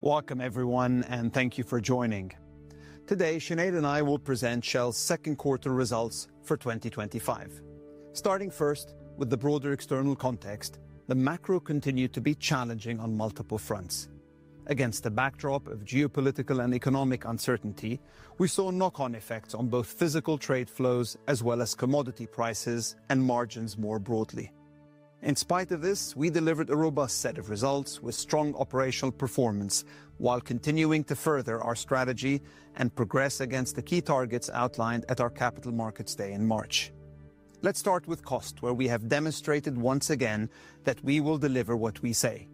Welcome everyone, and thank you for joining. Today, Sinead and I will present Shell's second quarter results for 2025. Starting first with the broader external context, the macro continued to be challenging on multiple fronts. Against the backdrop of geopolitical and economic uncertainty, we saw knock-on effects on both physical trade flows as well as commodity prices and margins more broadly. In spite of this, we delivered a robust set of results with strong operational performance while continuing to further our strategy and progress against the key targets outlined at our Capital Markets Day in March. Let's start with cost, where we have demonstrated once again that we will deliver what we say.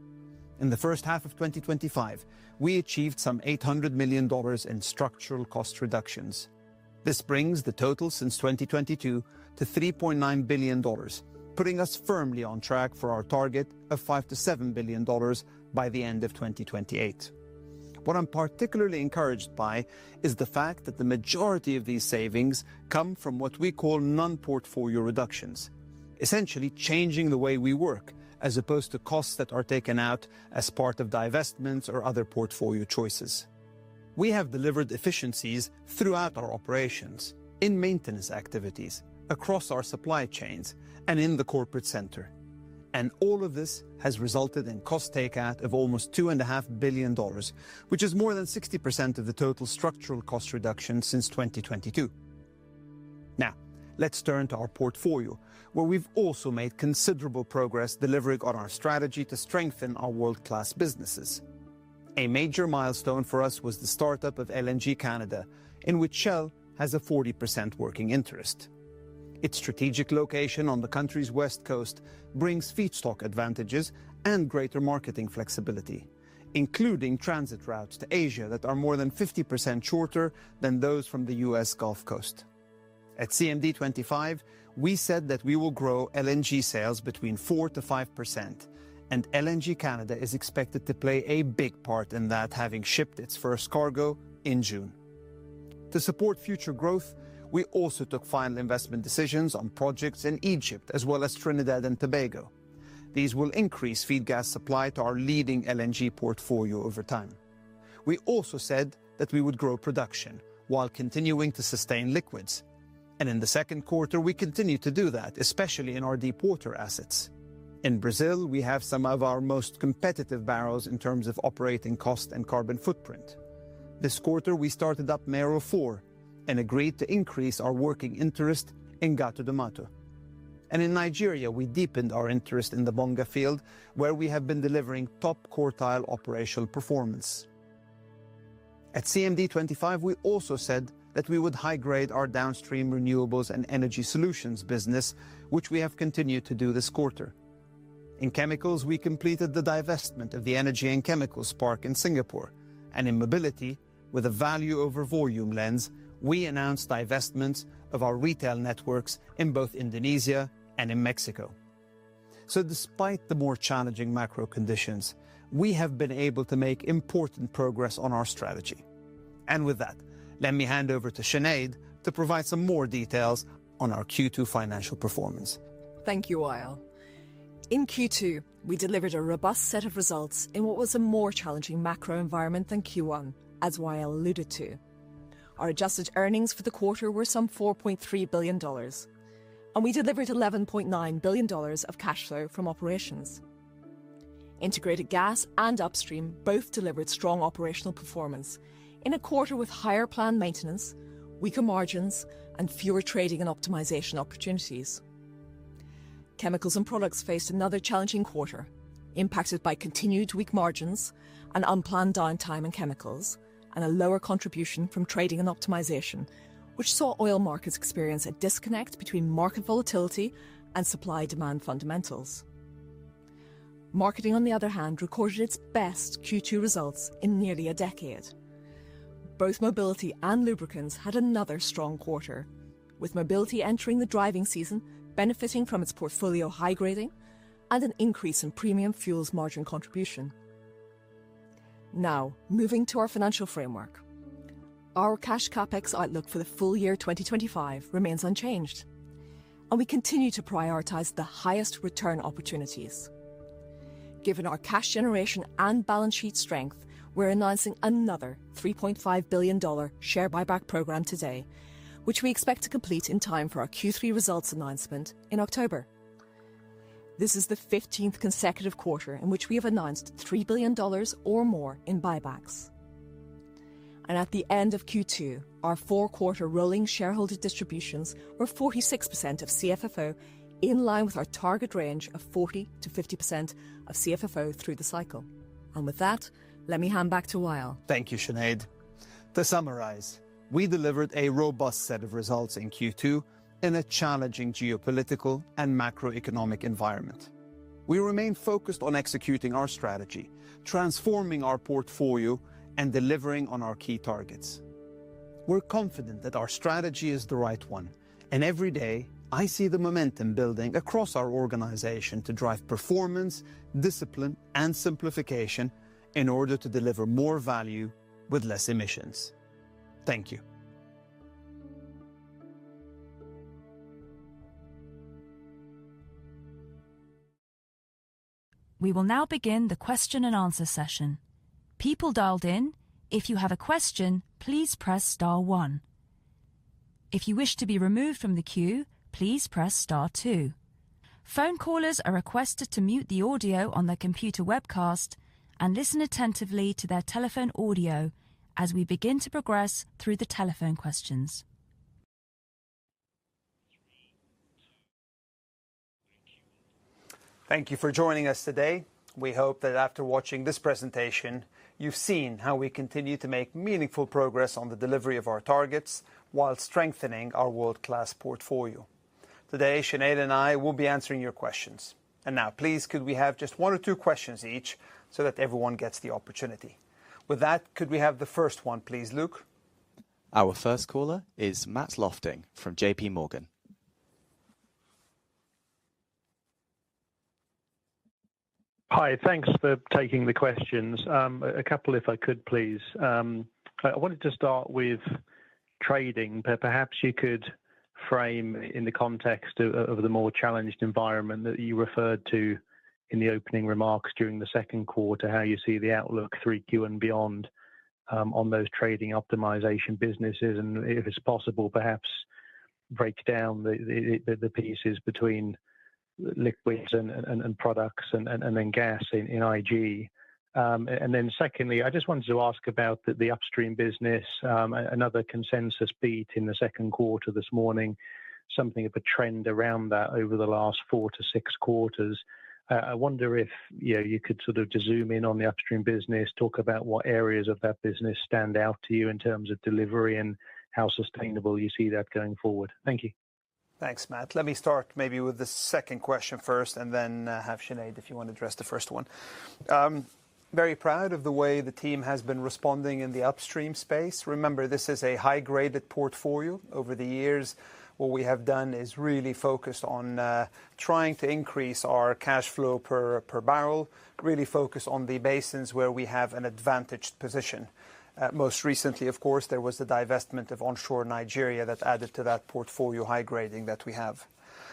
In the first half of 2025, we achieved some $800 million in structural cost reductions. This brings the total since 2022 to $3.9 billion, putting us firmly on track for our target of $5 to $7 billion by the end of 2028. What I'm particularly encouraged by is the fact that the majority of these savings come from what we call non-portfolio reductions, essentially changing the way we work, as opposed to costs that are taken out as part of divestments or other portfolio choices. We have delivered efficiencies throughout our operations, in maintenance activities, across our supply chains, and in the corporate center. And all of this has resulted in cost takeout of almost $2.5 billion, which is more than 60% of the total structural cost reduction since 2022. Now, let's turn to our portfolio, where we've also made considerable progress delivering on our strategy to strengthen our world-class businesses. A major milestone for us was the startup of LNG Canada, in which Shell has a 40% working interest. Its strategic location on the country's west coast brings feedstock advantages and greater marketing flexibility, including transit routes to Asia that are more than 50% shorter than those from the US Gulf Coast. At CMD25, we said that we will grow LNG sales between 4 to 5%, and LNG Canada is expected to play a big part in that, having shipped its first cargo in June. To support future growth, we also took final investment decisions on projects in Egypt as well as Trinidad and Tobago. These will increase feed gas supply to our leading LNG portfolio over time. We also said that we would grow production while continuing to sustain liquids. And in the second quarter, we continue to do that, especially in our deep water assets. In Brazil, we have some of our most competitive barrels in terms of operating cost and carbon footprint. This quarter, we started up Mero 4, and agreed to increase our working interest in Gato do Mato. And in Nigeria, we deepened our interest in the Bonga field, where we have been delivering top quartile operational performance. At CMD25, we also said that we would high-grade our downstream renewables and energy solutions business, which we have continued to do this quarter. In chemicals, we completed the divestment of the energy and chemicals park in Singapore, and in mobility, with a value over volume lens, we announced divestments of our retail networks in both Indonesia and in Mexico. So despite the more challenging macro conditions, we have been able to make important progress on our strategy. And with that, let me hand over to Sinead to provide some more details on our Q2 financial performance. Thank you, Wael. In Q2, we delivered a robust set of results in what was a more challenging macro environment than Q1, as Wael alluded to. Our adjusted earnings for the quarter were some $4.3 billion, and we delivered $11.9 billion of cash flow from operations. Integrated gas and upstream both delivered strong operational performance in a quarter with higher planned maintenance, weaker margins, and fewer trading and optimization opportunities. Chemicals and products faced another challenging quarter, impacted by continued weak margins and unplanned downtime in chemicals, and a lower contribution from trading and optimization, which saw oil markets experience a disconnect between market volatility and supply-demand fundamentals. Marketing, on the other hand, recorded its best Q2 results in nearly a decade. Both mobility and lubricants had another strong quarter, with mobility entering the driving season benefiting from its portfolio high-grading and an increase in premium fuels margin contribution. Now, moving to our financial framework. Our cash capex outlook for the full year 2025 remains unchanged, and we continue to prioritise the highest return opportunities. Given our cash generation and balance sheet strength, we're announcing another $3.5 billion share buyback programme today, which we expect to complete in time for our Q3 results announcement in October. This is the 15th consecutive quarter in which we have announced $3 billion or more in buybacks. And at the end of Q2, our 4-quarter rolling shareholder distributions were 46% of CFFO, in line with our target range of 40 to 50% of CFFO through the cycle. And with that, let me hand back to Wael. Thank you, Sinead. To summarise, we delivered a robust set of results in Q2 in a challenging geopolitical and macroeconomic environment. We remain focused on executing our strategy, transforming our portfolio, and delivering on our key targets. We're confident that our strategy is the right one, and every day I see the momentum building across our organization to drive performance, discipline, and simplification in order to deliver more value with less emissions. Thank you. We will now begin the question and answer session. People dialed in, if you have a question, please press star 1. If you wish to be removed from the queue, please press star 2. Phone callers are requested to mute the audio on their computer webcast and listen attentively to their telephone audio as we begin to progress through the telephone questions. Thank you for joining us today. We hope that after watching this presentation, you've seen how we continue to make meaningful progress on the delivery of our targets while strengthening our world-class portfolio. Today, Sinead and I will be answering your questions. And now, please, could we have just 1 or 2 questions each so that everyone gets the opportunity? With that, could we have the first one, please, Luke? Our first caller is Matt Lofting from JP Morgan. Hi, thanks for taking the questions. A couple, if I could, please. I wanted to start with trading, but perhaps you could frame in the context of the more challenged environment that you referred to in the opening remarks during the second quarter, how you see the outlook 3Q and beyond on those trading optimization businesses, and if it's possible, perhaps break down the pieces between liquids and products and then gas in IG. And then secondly, I just wanted to ask about the upstream business, another consensus beat in the second quarter this morning, something of a trend around that over the last 4 to 6 quarters. I wonder if you could sort of just zoom in on the upstream business, talk about what areas of that business stand out to you in terms of delivery and how sustainable you see that going forward. Thank you. Thanks, Matt. Let me start maybe with the second question first and then have Sinead if you want to address the first one. Very proud of the way the team has been responding in the upstream space. Remember, this is a high-graded portfolio. Over the years, what we have done is really focused on trying to increase our cash flow per barrel, really focus on the basins where we have an advantaged position. Most recently, of course, there was the divestment of onshore Nigeria that added to that portfolio high grading that we have.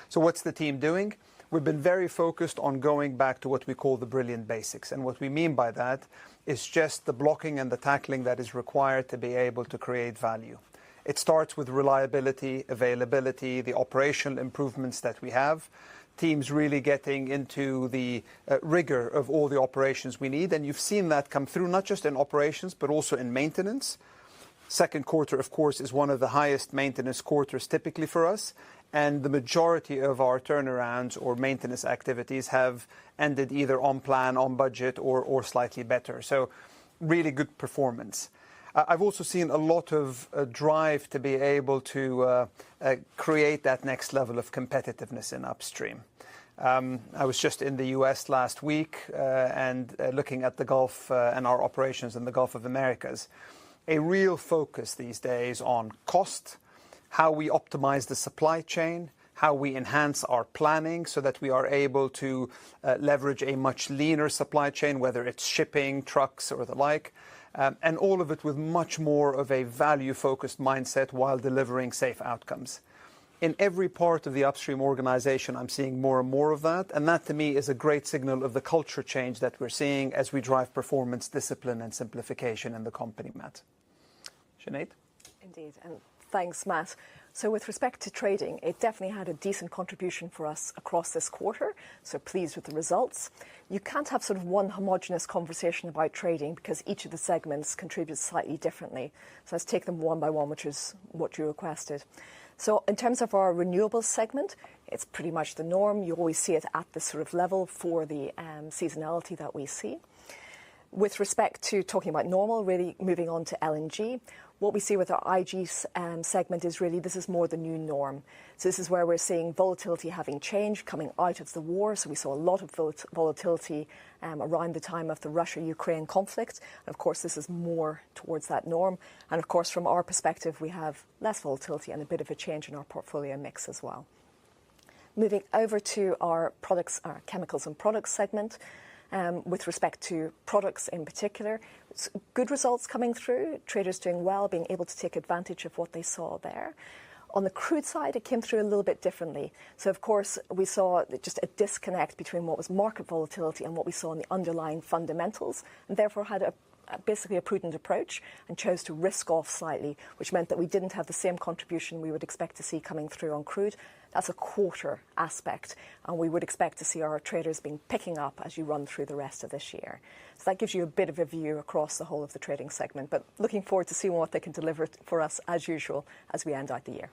So what's the team doing? We've been very focused on going back to what we call the brilliant basics. And what we mean by that is just the blocking and the tackling that is required to be able to create value. It starts with reliability, availability, the operational improvements that we have. Teams really getting into the rigor of all the operations we need. And you've seen that come through not just in operations, but also in maintenance. Second quarter, of course, is one of the highest maintenance quarters typically for us. And the majority of our turnarounds or maintenance activities have ended either on plan, on budget, or slightly better. So really good performance. I've also seen a lot of drive to be able to create that next level of competitiveness in upstream. I was just in the US last week and looking at the Gulf and our operations in the Gulf of Americas. A real focus these days on cost, how we optimize the supply chain, how we enhance our planning so that we are able to leverage a much leaner supply chain, whether it's shipping, trucks, or the like. And all of it with much more of a value-focused mindset while delivering safe outcomes. in every part of the upstream organization, I'm seeing more and more of that. And that, to me, is a great signal of the culture change that we're seeing as we drive performance, discipline, and simplification in the company, Matt. Sinead? Indeed, and thanks, Matt. So with respect to trading, it definitely had a decent contribution for us across this quarter, so pleased with the results. You can't have sort of one homogenous conversation about trading because each of the segments contributes slightly differently. So let's take them one by one, which is what you requested. So in terms of our renewables segment, it's pretty much the norm. You always see it at this sort of level for the seasonality that we see. With respect to talking about normal, really moving on to LNG, what we see with our IG segment is really this is more the new norm. So this is where we're seeing volatility having changed coming out of the war. So we saw a lot of volatility around the time of the Russia-Ukraine conflict. And of course, this is more towards that norm. And of course, from our perspective, we have less volatility and a bit of a change in our portfolio mix as well. Moving over to our products, our chemicals and products segment. With respect to products in particular, it's good results coming through, traders doing well, being able to take advantage of what they saw there. On the crude side, it came through a little bit differently. So, of course, we saw just a disconnect between what was market volatility and what we saw in the underlying fundamentals, and therefore had basically a prudent approach and chose to risk off slightly, which meant that we didn't have the same contribution we would expect to see coming through on crude. That's a quarter aspect, and we would expect to see our traders picking up as you run through the rest of this year. So that gives you a bit of a view across the whole of the trading segment, but looking forward to seeing what they can deliver for us as usual as we end out the year.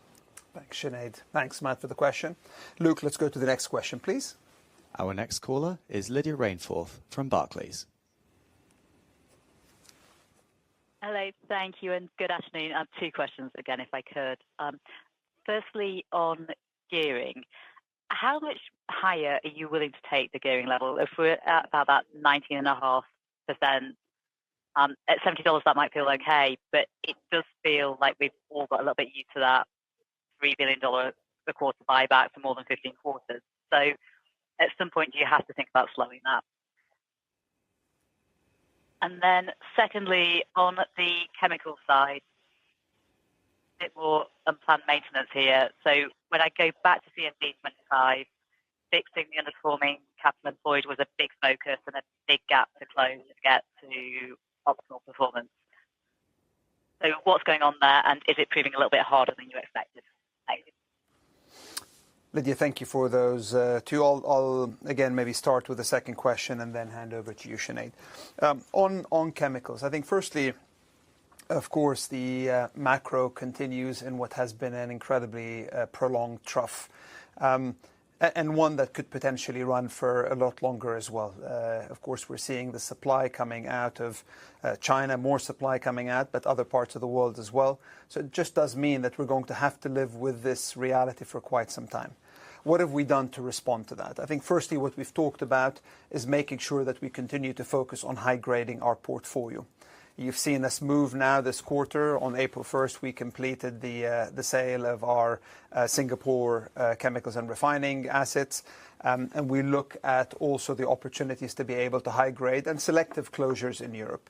Thanks, Sinead. Thanks, Matt, for the question. Luke, let's go to the next question, please. Our next caller is Lydia Rainforth from Barclays. Hello, thank you, and good afternoon. I have two questions again, if I could. Firstly, on gearing, how much higher are you willing to take the gearing level? If we're at about that 19.5%, at $70 that might feel okay, but it does feel like we've all got a little bit used to that $3 billion a quarter buyback for more than 15 quarters. So at some point, do you have to think about slowing that? And then secondly, on the chemical side, a bit more unplanned maintenance here. So when I go back to CMD 25, fixing the underperforming capital employed was a big focus and a big gap to close to get to optimal performance. So what's going on there, and is it proving a little bit harder than you expected? Thank you. Lydia, thank you for those two. I'll again maybe start with the second question and then hand over to you, Sinead. On chemicals, I think firstly, of course, the macro continues in what has been an incredibly prolonged trough, and one that could potentially run for a lot longer as well. Of course, we're seeing the supply coming out of China, more supply coming out, but other parts of the world as well. So it just does mean that we're going to have to live with this reality for quite some time. What have we done to respond to that? I think firstly, what we've talked about is making sure that we continue to focus on high grading our portfolio. You've seen us move now this quarter. On April 1st, we completed the sale of our Singapore chemicals and refining assets. And we look at also the opportunities to be able to high grade and selective closures in Europe.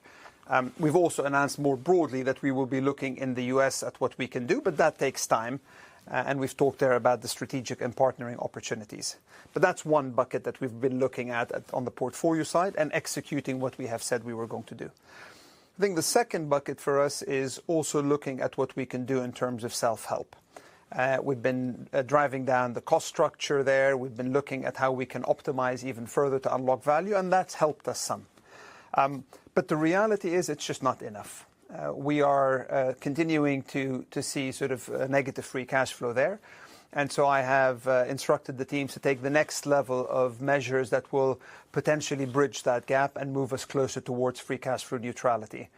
We've also announced more broadly that we will be looking in the US at what we can do, but that takes time. And we've talked there about the strategic and partnering opportunities. But that's one bucket that we've been looking at on the portfolio side and executing what we have said we were going to do. I think the second bucket for us is also looking at what we can do in terms of self-help. We've been driving down the cost structure there. We've been looking at how we can optimize even further to unlock value, and that's helped us some. But the reality is it's just not enough. We are continuing to see sort of a negative free cash flow there. And so I have instructed the teams to take the next level of measures that will potentially bridge that gap and move us closer towards free cash flow neutrality.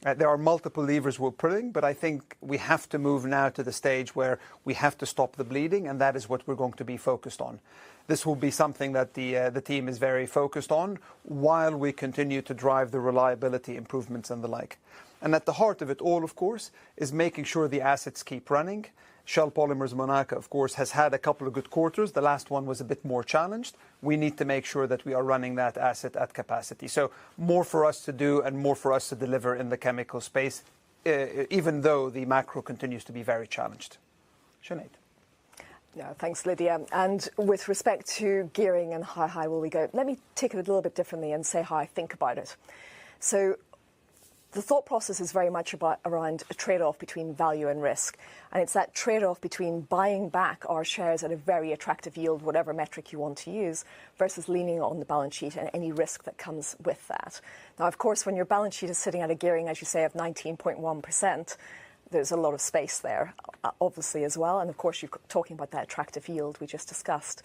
There are multiple levers we're pulling, but I think we have to move now to the stage where we have to stop the bleeding, and that is what we're going to be focused on. This will be something that the team is very focused on while we continue to drive the reliability improvements and the like. And at the heart of it all, of course, is making sure the assets keep running. Shell Polymers Monaca, of course, has had a couple of good quarters. The last one was a bit more challenged. We need to make sure that we are running that asset at capacity. So more for us to do and more for us to deliver in the chemical space, even though the macro continues to be very challenged. Sinead. Yeah, thanks, Lydia. And with respect to gearing and how high will we go, let me take it a little bit differently and say how I think about it. So the thought process is very much around a trade-off between value and risk. And it's that trade-off between buying back our shares at a very attractive yield, whatever metric you want to use, versus leaning on the balance sheet and any risk that comes with that. Now, of course, when your balance sheet is sitting at a gearing, as you say, of 19.1%, there's a lot of space there, obviously, as well. And, of course, you're talking about that attractive yield we just discussed.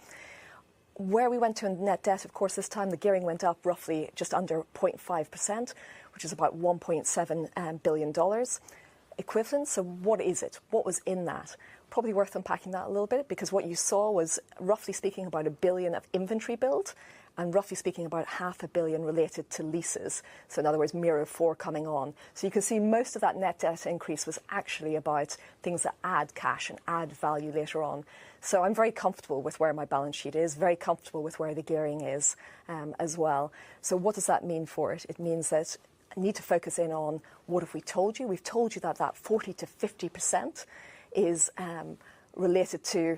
Where we went to in net debt, of course, this time the gearing went up roughly just under 0.5%, which is about $1.7 billion equivalent. So what is it? What was in that? Probably worth unpacking that a little bit, because what you saw was, roughly speaking, about $1 billion of inventory build, and roughly speaking about $500 million related to leases. So in other words, Mirror 4 coming on. So you can see most of that net debt increase was actually about things that add cash and add value later on. So I'm very comfortable with where my balance sheet is, very comfortable with where the gearing is as well. So what does that mean for it? It means that I need to focus in on what have we told you. We've told you that that 40 to 50% is related to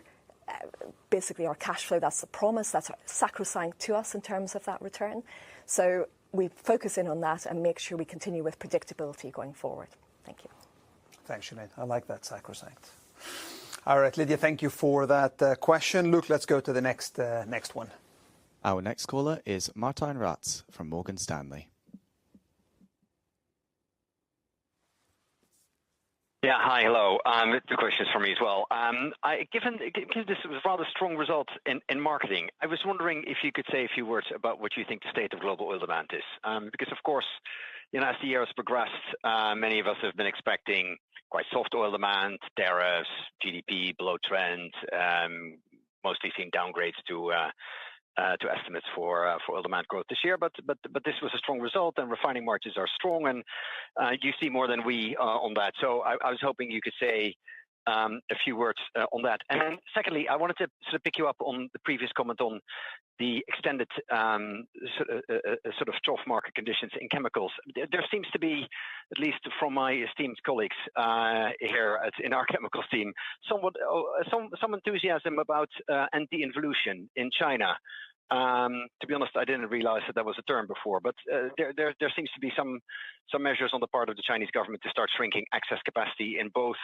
basically our cash flow. That's the promise. That's sacrosanct to us in terms of that return. So we focus in on that and make sure we continue with predictability going forward. Thank you. Thanks, Sinead. I like that, sacrosanct. All right, Lydia, thank you for that question. Luke, let's go to the next one. Our next caller is Martijn Rats from Morgan Stanley. Yeah, hi, hello. Two questions for me as well. Given this was rather strong results in marketing, I was wondering if you could say a few words about what you think the state of global oil demand is. Because, of course, as the year has progressed, many of us have been expecting quite soft oil demand, tariffs, GDP below trend, mostly seeing downgrades to estimates for oil demand growth this year, but this was a strong result, and refining margins are strong, and you see more than we on that. So I was hoping you could say a few words on that. And then secondly, I wanted to sort of pick you up on the previous comment on the extended sort of trough market conditions in chemicals. There seems to be, at least from my esteemed colleagues here in our chemicals team, some enthusiasm about anti-involution in China. To be honest, I didn't realize that was a term before, but there seems to be some measures on the part of the Chinese government to start shrinking excess capacity in both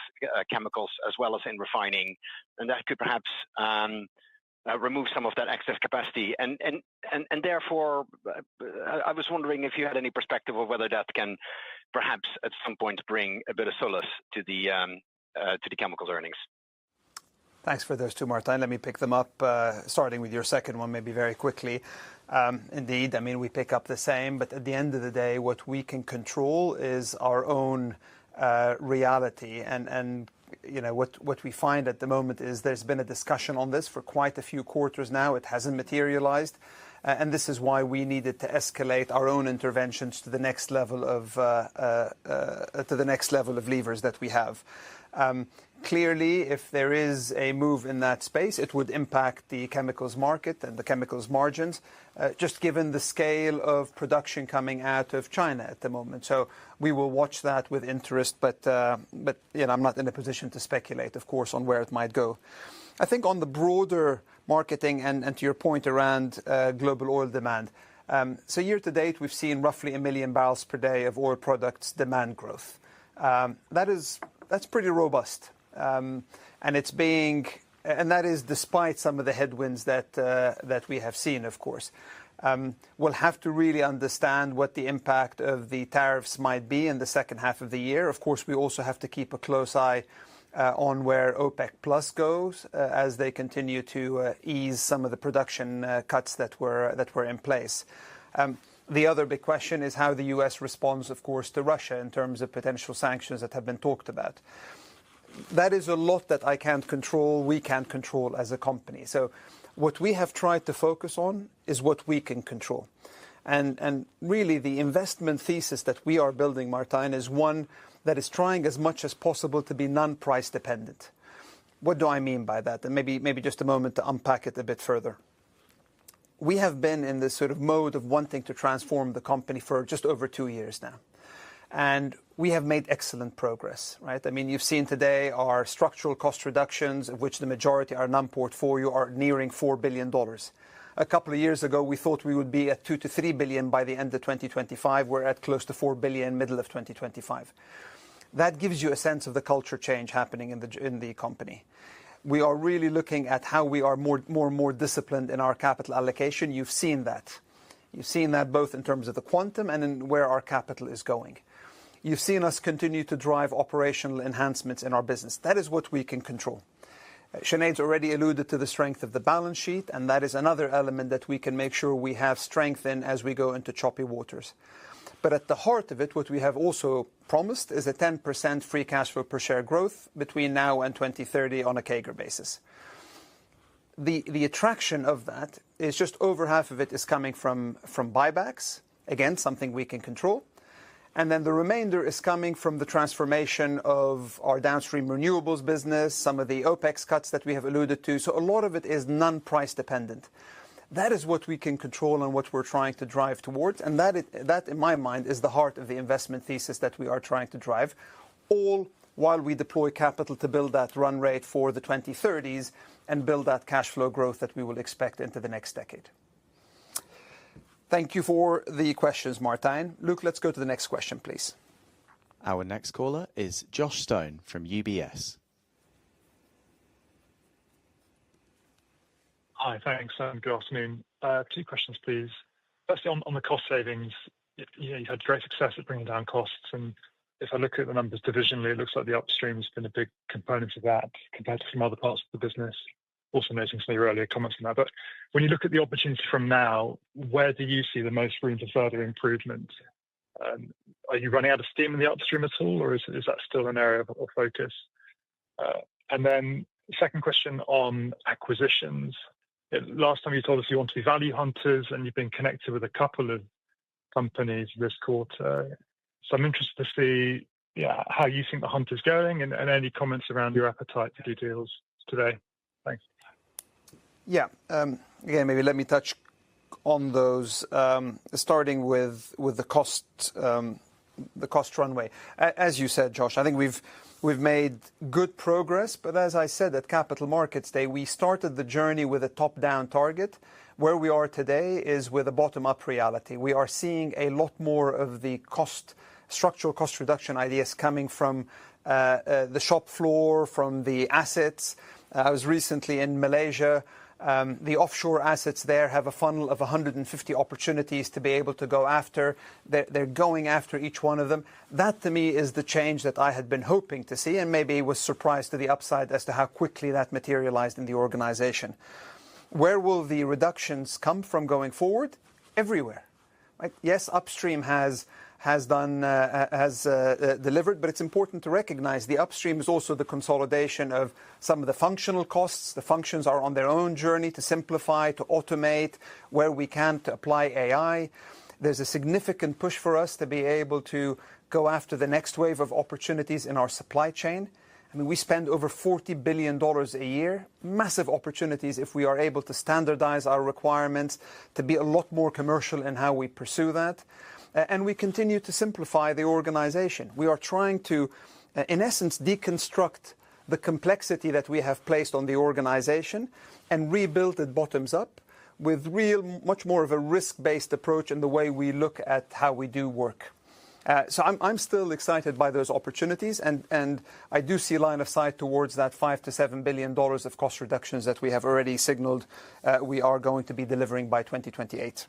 chemicals as well as in refining, and that could perhaps remove some of that excess capacity. And therefore, I was wondering if you had any perspective of whether that can perhaps at some point bring a bit of solace to the chemicals earnings. Thanks for those two, Martijn. Let me pick them up, starting with your second one, maybe very quickly. Indeed, I mean, we pick up the same, but at the end of the day, what we can control is our own reality. And what we find at the moment is there's been a discussion on this for quite a few quarters now. It hasn't materialized. And this is why we needed to escalate our own interventions to the next level of levers that we have. Clearly, if there is a move in that space, it would impact the chemicals market and the chemicals margins, just given the scale of production coming out of China at the moment. So we will watch that with interest, but I'm not in a position to speculate, of course, on where it might go. I think on the broader marketing and to your point around global oil demand, so year to date, we've seen roughly 1 million barrels per day of oil products demand growth. That's pretty robust. And that is despite some of the headwinds that we have seen, of course. We'll have to really understand what the impact of the tariffs might be in the second half of the year. Of course, we also have to keep a close eye on where OPEC Plus goes as they continue to ease some of the production cuts that were in place. The other big question is how the US responds, of course, to Russia in terms of potential sanctions that have been talked about. That is a lot that I can't control, we can't control as a company. So what we have tried to focus on is what we can control. And really the investment thesis that we are building, Martijn, is one that is trying as much as possible to be non-price dependent. What do I mean by that? And maybe just a moment to unpack it a bit further. We have been in this sort of mode of wanting to transform the company for just over 2 years now. And we have made excellent progress, right? I mean, you've seen today our structural cost reductions, of which the majority are non-portfolio, are nearing $4 billion. A couple of years ago, we thought we would be at 2 to 3 billion by the end of 2025. We're at close to 4 billion middle of 2025. That gives you a sense of the culture change happening in the company. We are really looking at how we are more and more disciplined in our capital allocation. You've seen that. You've seen that both in terms of the quantum and in where our capital is going. You've seen us continue to drive operational enhancements in our business. That is what we can control. Sinead's already alluded to the strength of the balance sheet, and that is another element that we can make sure we have strength in as we go into choppy waters. But at the heart of it, what we have also promised is a 10% free cash flow per share growth between now and 2030 on a CAGR basis. The attraction of that is just over half of it is coming from buybacks, again, something we can control. And then the remainder is coming from the transformation of our downstream renewables business, some of the OPEX cuts that we have alluded to. So a lot of it is non-price dependent. That is what we can control and what we're trying to drive towards. And that, in my mind, is the heart of the investment thesis that we are trying to drive, all while we deploy capital to build that run rate for the 2030s and build that cash flow growth that we will expect into the next decade. Thank you for the questions, Martijn. Luke, let's go to the next question, please. Our next caller is Josh Stone from UBS. Hi, thanks. Good afternoon. 2 questions, please. Firstly, on the cost savings, you've had great success at bringing down costs. And if I look at the numbers divisionally, it looks like the upstream has been a big component of that compared to some other parts of the business. Also noting some of your earlier comments on that. But when you look at the opportunity from now, where do you see the most room for further improvement? Are you running out of steam in the upstream at all, or is that still an area of focus? And then second question on acquisitions. Last time you told us you want to be value hunters, and you've been connected with a couple of companies this quarter. So I'm interested to see how you think the hunt is going and any comments around your appetite to do deals today. Thanks. Yeah. Again, maybe let me touch on those, starting with the cost runway. As you said, Josh, I think we've made good progress. But as I said at Capital Markets Day, we started the journey with a top-down target. Where we are today is with a bottom-up reality. We are seeing a lot more of the structural cost reduction ideas coming from the shop floor, from the assets. I was recently in Malaysia. The offshore assets there have a funnel of 150 opportunities to be able to go after. They're going after each one of them. That, to me, is the change that I had been hoping to see, and maybe was surprised to the upside as to how quickly that materialized in the organization. Where will the reductions come from going forward? Everywhere. Right? Yes, upstream has delivered, but it's important to recognize the upstream is also the consolidation of some of the functional costs. The functions are on their own journey to simplify, to automate, where we can, to apply AI. There's a significant push for us to be able to go after the next wave of opportunities in our supply chain. I mean, we spend over $40 billion a year, massive opportunities if we are able to standardize our requirements, to be a lot more commercial in how we pursue that. And we continue to simplify the organization. We are trying to, in essence, deconstruct the complexity that we have placed on the organization and rebuild it bottoms up with much more of a risk-based approach in the way we look at how we do work. So I'm still excited by those opportunities, and I do see line of sight towards that $5 to $7 billion of cost reductions that we have already signaled we are going to be delivering by 2028.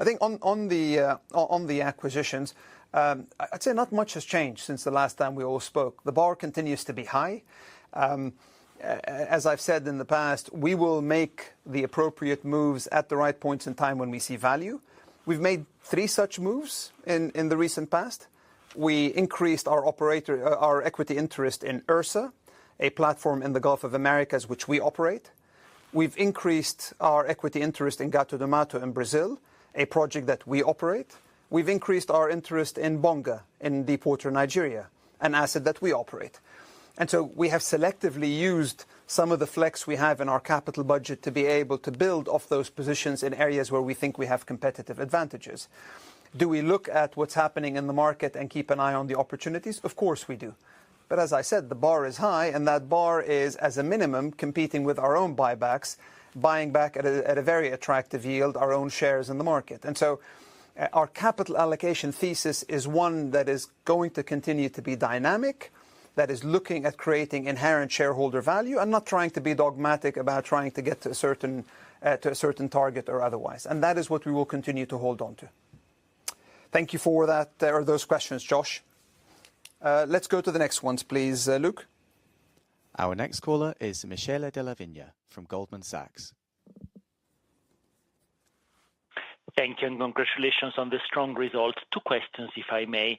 I think on the acquisitions, I'd say not much has changed since the last time we all spoke. The bar continues to be high. As I've said in the past, we will make the appropriate moves at the right points in time when we see value. We've made 3 such moves in the recent past. We increased our equity interest in Ursa, a platform in the Gulf of Americas which we operate. We've increased our equity interest in Gato do Mato in Brazil, a project that we operate. We've increased our interest in Bonga in deepwater Nigeria, an asset that we operate. And so we have selectively used some of the flex we have in our capital budget to be able to build off those positions in areas where we think we have competitive advantages. Do we look at what's happening in the market and keep an eye on the opportunities? Of course we do. But as I said, the bar is high, and that bar is, as a minimum, competing with our own buybacks, buying back at a very attractive yield our own shares in the market. And so our capital allocation thesis is one that is going to continue to be dynamic, that is looking at creating inherent shareholder value and not trying to be dogmatic about trying to get to a certain target or otherwise. And that is what we will continue to hold on to. Thank you for that or those questions, Josh. Let's go to the next ones, please, Luke. Our next caller is Michele Della Vigna from Goldman Sachs. Thank you and congratulations on the strong results. Two questions, if I may.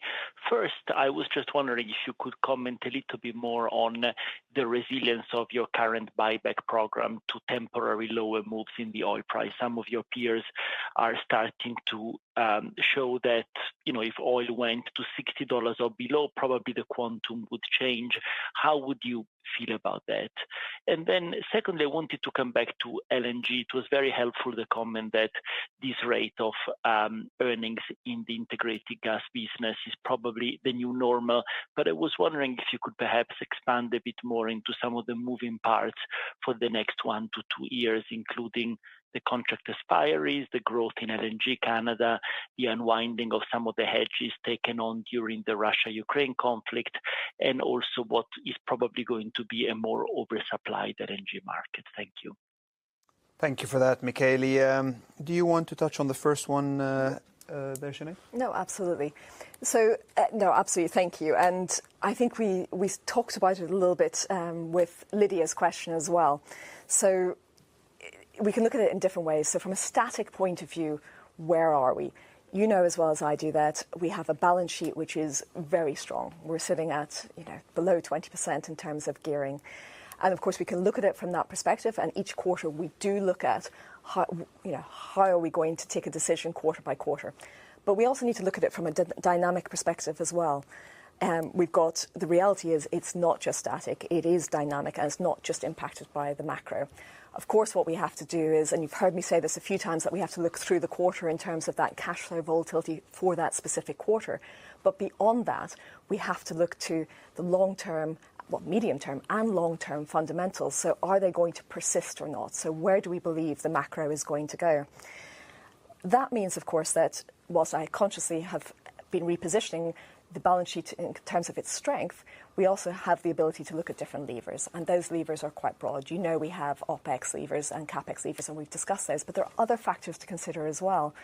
First, I was just wondering if you could comment a little bit more on the resilience of your current buyback program to temporary lower moves in the oil price. Some of your peers are starting to show that, if oil went to $60 or below, probably the quantum would change. How would you feel about that? And then secondly, I wanted to come back to LNG. It was very helpful, the comment that this rate of earnings in the integrated gas business is probably the new normal. But I was wondering if you could perhaps expand a bit more into some of the moving parts for the next 1 to 2 years, including the contract expiries, the growth in LNG Canada, the unwinding of some of the hedges taken on during the Russia-Ukraine conflict, and also what is probably going to be a more oversupplied LNG market. Thank you. Thank you for that, Michele. Do you want to touch on the first one there, Sinead? No, absolutely. So, no, absolutely, thank you. And I think we talked about it a little bit with Lydia's question as well. So we can look at it in different ways. So from a static point of view, where are we? You know as well as I do that we have a balance sheet which is very strong. We're sitting at below 20% in terms of gearing. And of course we can look at it from that perspective, and each quarter we do look at how are we going to take a decision quarter by quarter. But we also need to look at it from a dynamic perspective as well. We've got, the reality is it's not just static, it is dynamic, and it's not just impacted by the macro. Of course, what we have to do is, and you've heard me say this a few times, that we have to look through the quarter in terms of that cash flow volatility for that specific quarter. But beyond that, we have to look to the long-term, medium-term and long-term fundamentals. So are they going to persist or not? So where do we believe the macro is going to go? That means, of course, that whilst I consciously have been repositioning the balance sheet in terms of its strength, we also have the ability to look at different levers, and those levers are quite broad. We have OPEX levers and CAPEX levers, and we've discussed those, but there are other factors to consider as well.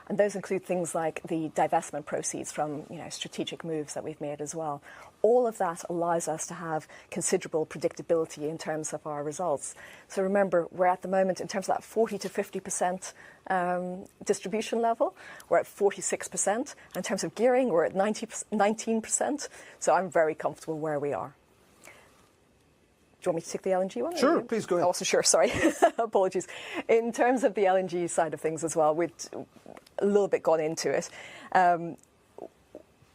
And those include things like the divestment proceeds from strategic moves that we've made as well. All of that allows us to have considerable predictability in terms of our results. So remember, we're at the moment in terms of that 40 to 50% distribution level. We're at 46%. In terms of gearing, we're at 19%. So I'm very comfortable where we are. Do you want me to take the LNG one? Sure, please go ahead. Oh, sure, sorry. Apologies. In terms of the LNG side of things as well, we've a little bit gone into it.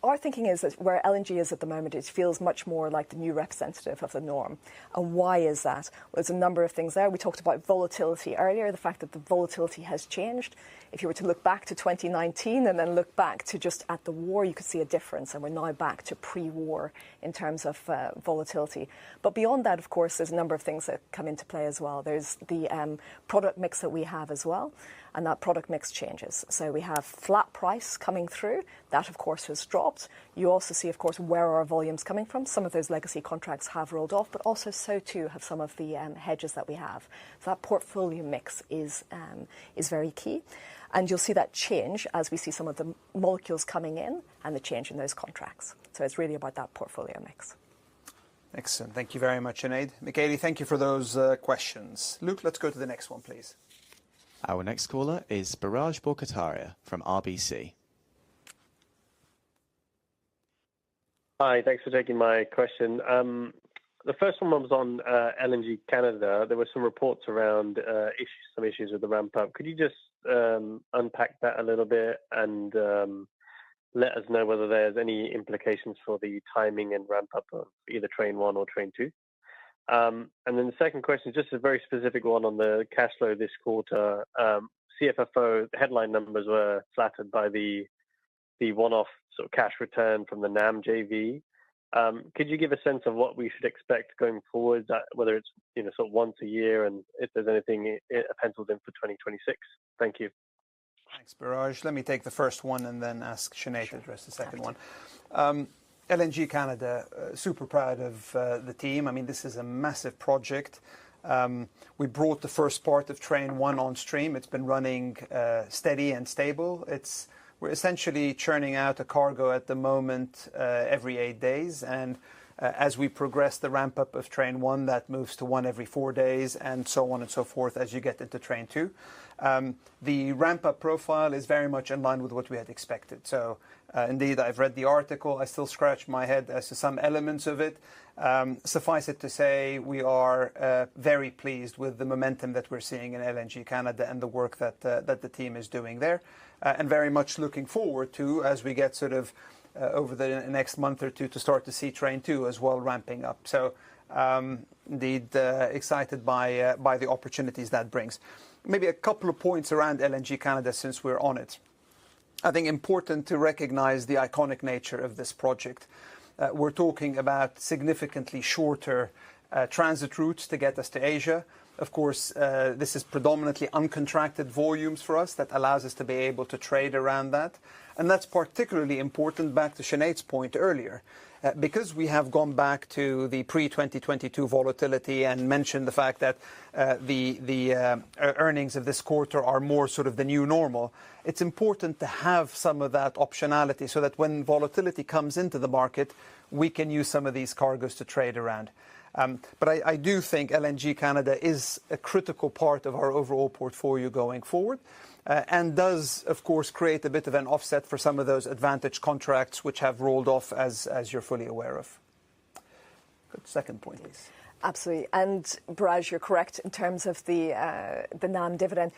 Our thinking is that where LNG is at the moment, it feels much more like the new representative of the norm. And why is that? Well, there's a number of things there. We talked about volatility earlier, the fact that the volatility has changed. If you were to look back to 2019 and then look back to just at the war, you could see a difference. And we're now back to pre-war in terms of volatility. But beyond that, of course, there's a number of things that come into play as well. There's the product mix that we have as well. And that product mix changes. So we have flat price coming through. That, of course, has dropped. You also see, of course, where are our volumes coming from. Some of those legacy contracts have rolled off, but also so too have some of the hedges that we have. So that portfolio mix is very key. And you'll see that change as we see some of the molecules coming in and the change in those contracts. So it's really about that portfolio mix. Excellent. Thank you very much, Sinead. Michele, thank you for those questions. Luke, let's go to the next one, please. Our next caller is Biraj Borkhataria from RBC. Hi, thanks for taking my question. The first one was on LNG Canada. There were some reports around some issues with the ramp-up. Could you just unpack that a little bit and let us know whether there's any implications for the timing and ramp-up of either Train 1 or Train 2? And then the second question is just a very specific one on the cash flow this quarter. CFFO headline numbers were flattered by the the one-off sort of cash return from the NAM JV. Could you give a sense of what we should expect going forward, whether it's sort of once a year, and if there's anything penciled in for 2026? Thank you. Thanks, Biraj. Let me take the first one and then ask Sinead to address the second one. LNG Canada, super proud of the team. I mean, this is a massive project. We brought the first part of Train 1 on stream. It's been running steady and stable. We're essentially churning out a cargo at the moment every 8 days. And as we progress the ramp up of Train 1, that moves to 1 every 4 days, and so on and so forth as you get into Train 2. The ramp up profile is very much in line with what we had expected. So indeed, I've read the article. I still scratch my head as to some elements of it. Suffice it to say, we are very pleased with the momentum that we're seeing in LNG Canada and the work that the team is doing there, and very much looking forward to, as we get sort of over the next month or two, to start to see Train 2 as well ramping up. So indeed, excited by the opportunities that brings. Maybe a couple of points around LNG Canada since we're on it. I think important to recognize the iconic nature of this project. We're talking about significantly shorter transit routes to get us to Asia. Of course, this is predominantly uncontracted volumes for us that allows us to be able to trade around that. And that's particularly important, back to Sinead's point earlier, because we have gone back to the pre-2022 volatility and mentioned the fact that the earnings of this quarter are more sort of the new normal. It's important to have some of that optionality so that when volatility comes into the market, we can use some of these cargoes to trade around. But I do think LNG Canada is a critical part of our overall portfolio going forward, and does, of course, create a bit of an offset for some of those advantage contracts which have rolled off, as you're fully aware of. Good. Second point, please. Absolutely. And Biraj, you're correct in terms of the NAM dividend.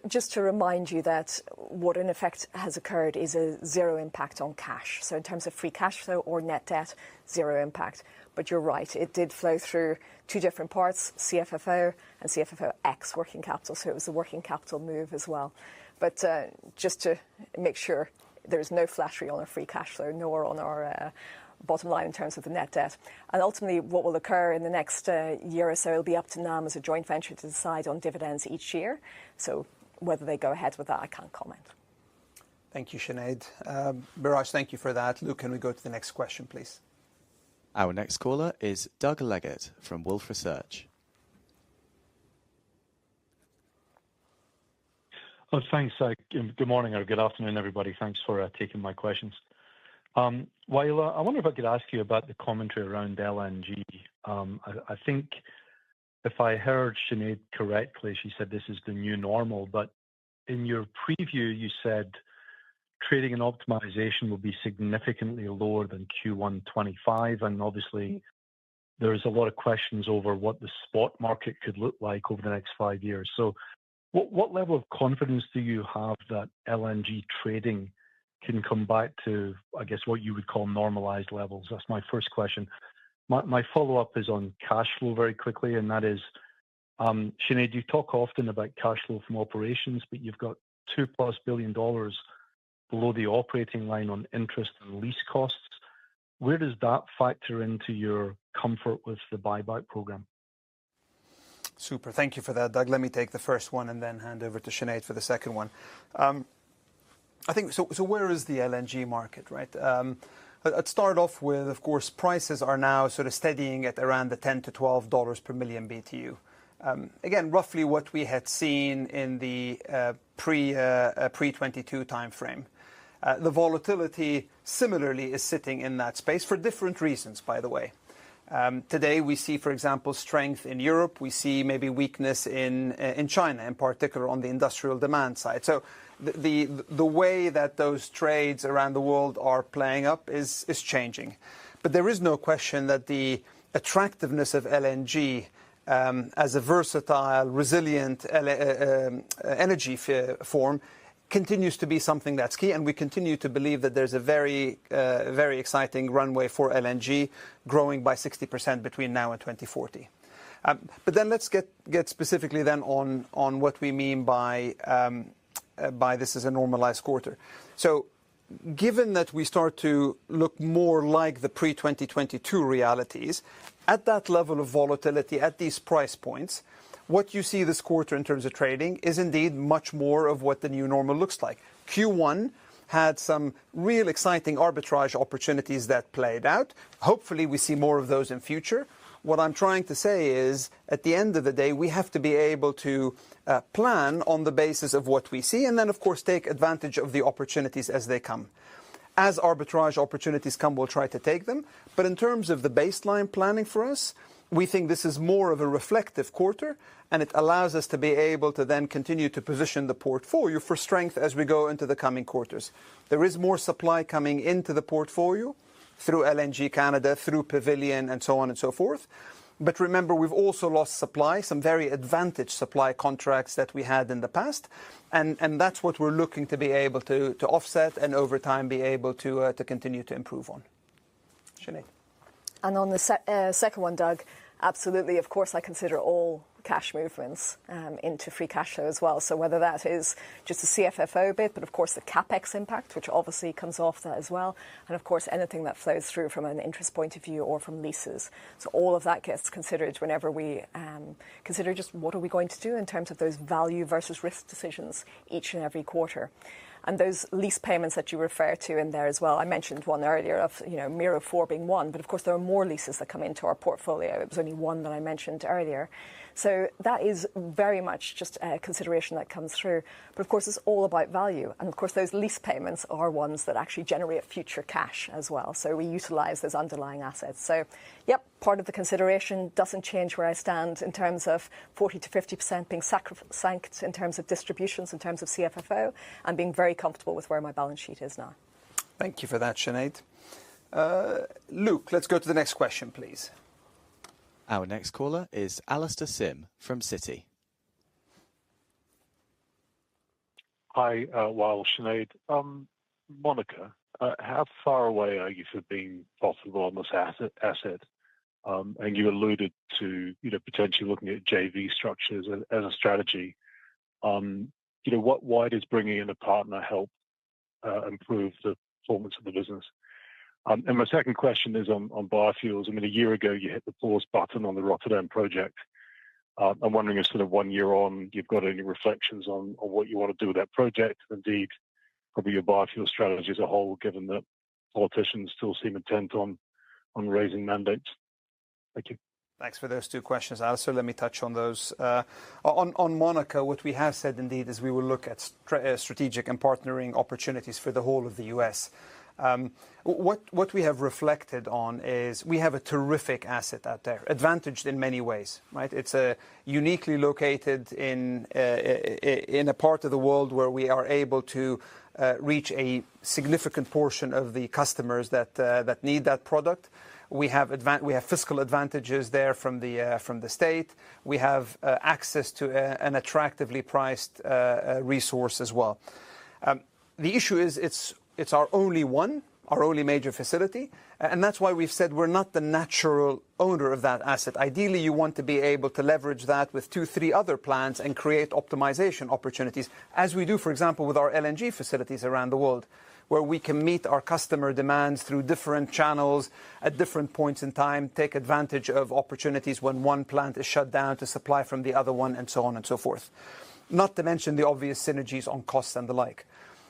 Just to remind you that what in effect has occurred is a zero impact on cash. So in terms of free cash flow or net debt, zero impact. But you're right, it did flow through two different parts, CFFO and CFFO X working capital. So it was a working capital move as well. But just to make sure there's no flattery on our free cash flow, nor on our bottom line in terms of the net debt. And ultimately, what will occur in the next year or so, it'll be up to NAM as a joint venture to decide on dividends each year. So whether they go ahead with that, I can't comment. Thank you, Sinead. Biraj, thank you for that. Luke, can we go to the next question, please? Our next caller is Doug Leggett from Wolfe Research. Oh, thanks. Good morning or good afternoon, everybody. Thanks for taking my questions. Wael, I wonder if I could ask you about the commentary around LNG. I think if I heard Sinead correctly, she said this is the new normal, but in your preview, you said trading and optimization will be significantly lower than Q1 25, and obviously there's a lot of questions over what the spot market could look like over the next 5 years. So what level of confidence do you have that LNG trading can come back to, I guess, what you would call normalized levels? That's my first question. My follow-up is on cash flow very quickly, and that is, Sinead, you talk often about cash flow from operations, but you've got $2+ billion below the operating line on interest and lease costs. Where does that factor into your comfort with the buyback program? Super. Thank you for that, Doug. Let me take the first one and then hand over to Sinead for the second one. I think, so where is the LNG market, right? I'd start off with, of course, prices are now sort of steadying at around the $10 to $12 per million BTU. Again, roughly what we had seen in the pre-22 timeframe. The volatility similarly is sitting in that space for different reasons, by the way. Today we see, for example, strength in Europe. We see maybe weakness in China, in particular on the industrial demand side. So the way that those trades around the world are playing up is changing. But there is no question that the attractiveness of LNG as a versatile, resilient energy form continues to be something that's key, and we continue to believe that there's a very exciting runway for LNG, growing by 60% between now and 2040. But then let's get specifically then on what we mean by this is a normalized quarter. So given that we start to look more like the pre-2022 realities, at that level of volatility, at these price points, what you see this quarter in terms of trading is indeed much more of what the new normal looks like. Q1 had some real exciting arbitrage opportunities that played out. Hopefully we see more of those in future. What I'm trying to say is, at the end of the day, we have to be able to plan on the basis of what we see, and then, of course, take advantage of the opportunities as they come. As arbitrage opportunities come, we'll try to take them. But in terms of the baseline planning for us, we think this is more of a reflective quarter, and it allows us to be able to then continue to position the portfolio for strength as we go into the coming quarters. There is more supply coming into the portfolio through LNG Canada, through Pavilion, and so on and so forth. But remember, we've also lost supply, some very advantaged supply contracts that we had in the past. And that's what we're looking to be able to offset and over time be able to continue to improve on. Sinead. And on the second one, Doug, absolutely, of course, I consider all cash movements into free cash flow as well. So whether that is just a CFFO bit, but of course the CapEx impact, which obviously comes off that as well. And of course, anything that flows through from an interest point of view or from leases. So all of that gets considered whenever we consider just what are we going to do in terms of those value versus risk decisions each and every quarter. And those lease payments that you refer to in there as well, I mentioned one earlier of, Miro 4 being one, but of course there are more leases that come into our portfolio. It was only one that I mentioned earlier. So that is very much just a consideration that comes through. But of course, it's all about value. And of course, those lease payments are ones that actually generate future cash as well. So we utilise those underlying assets. So, yep, part of the consideration doesn't change where I stand in terms of 40 to 50% being sacrosanct in terms of distributions, in terms of CFFO, and being very comfortable with where my balance sheet is now. Thank you for that, Sinead. Luke, let's go to the next question, please. Our next caller is Alistair Sim from Citi. Hi, Wael, Sinead. Monica, how far away are you from being profitable on this asset? And you alluded to, potentially looking at JV structures as a strategy. Why does bringing in a partner help improve the performance of the business? And my second question is on biofuels. A year ago, you hit the pause button on the Rotterdam project. I'm wondering if sort of 1 year on, you've got any reflections on what you want to do with that project, indeed, probably your biofuel strategy as a whole, given that politicians still seem intent on raising mandates. Thank you. Thanks for those two questions, Alistair. Let me touch on those. On Monaco, what we have said indeed is we will look at strategic and partnering opportunities for the whole of the US. What we have reflected on is we have a terrific asset out there, advantaged in many ways, right? It's uniquely located in a part of the world where we are able to reach a significant portion of the customers that need that product. We have fiscal advantages there from the state. We have access to an attractively priced resource as well. The issue is it's our only major facility, and that's why we've said we're not the natural owner of that asset. Ideally, you want to be able to leverage that with 2-3 other plants and create optimization opportunities, as we do, for example, with our LNG facilities around the world, where we can meet our customer demands through different channels at different points in time, take advantage of opportunities when one plant is shut down to supply from the other one, and so on and so forth. Not to mention the obvious synergies on costs and the like.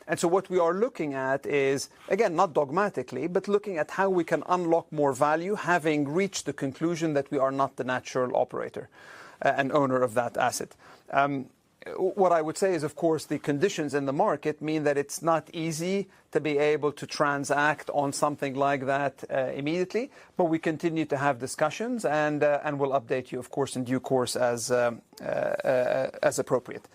And so what we are looking at is, again, not dogmatically, but looking at how we can unlock more value, having reached the conclusion that we are not the natural operator and owner of that asset. What I would say is, of course, the conditions in the market mean that it's not easy to be able to transact on something like that immediately, but we continue to have discussions and we'll update you, of course, in due course as appropriate.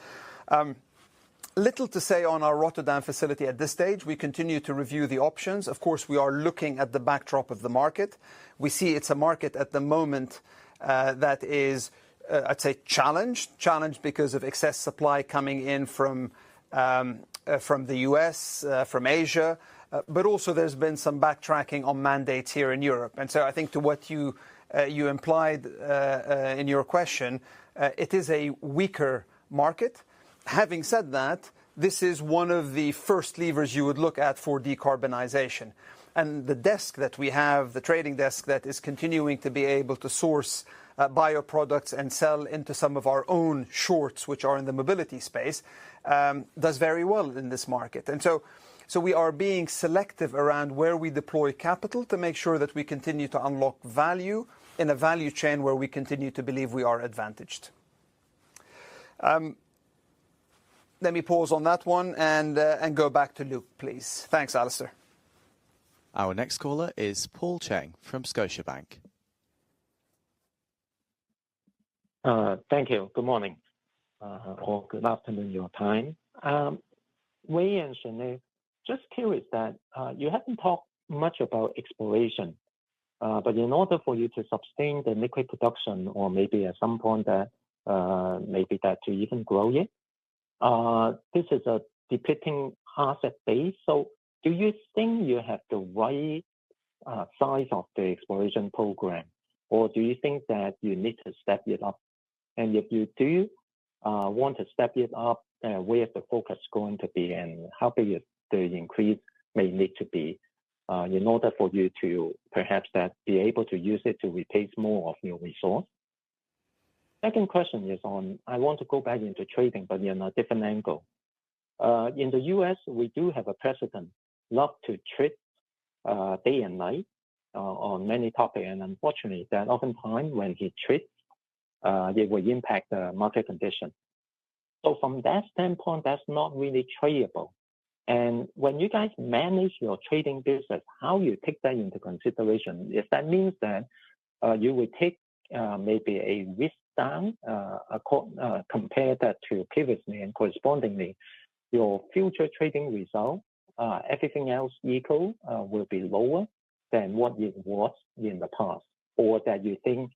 Little to say on our Rotterdam facility at this stage. We continue to review the options. Of course, we are looking at the backdrop of the market. We see it's a market at the moment that is, I'd say, challenged because of excess supply coming in from the US, from Asia, but also there's been some backtracking on mandates here in Europe. And so I think to what you implied in your question, it is a weaker market. Having said that, this is one of the first levers you would look at for decarbonization. And the desk that we have, the trading desk that is continuing to be able to source bioproducts and sell into some of our own shorts, which are in the mobility space, does very well in this market. And so we are being selective around where we deploy capital to make sure that we continue to unlock value in a value chain where we continue to believe we are advantaged. Let me pause on that one and go back to Luke, please. Thanks, Alistair. Our next caller is Paul Cheng from Scotiabank. Thank you. Good morning or good afternoon, your time. Ray and Sinead, just curious that you haven't talked much about exploration, but in order for you to sustain the liquid production or maybe at some point that maybe that to even grow it, this is a depleting asset base. So do you think you have the right size of the exploration program, or do you think that you need to step it up? And if you do want to step it up, where's the focus going to be, and how big is the increase may need to be in order for you to perhaps that be able to use it to replace more of your resource? Second question is on, I want to go back into trading, but in a different angle. In the US, we do have a president love to trade day and night on many topics, and unfortunately, that oftentimes when he trades, it will impact the market condition. So from that standpoint, that's not really tradable. And when you guys manage your trading business, how you take that into consideration? If that means that you will take maybe a risk down, compare that to previously, and correspondingly, your future trading result, everything else equal, will be lower than what it was in the past, or that you think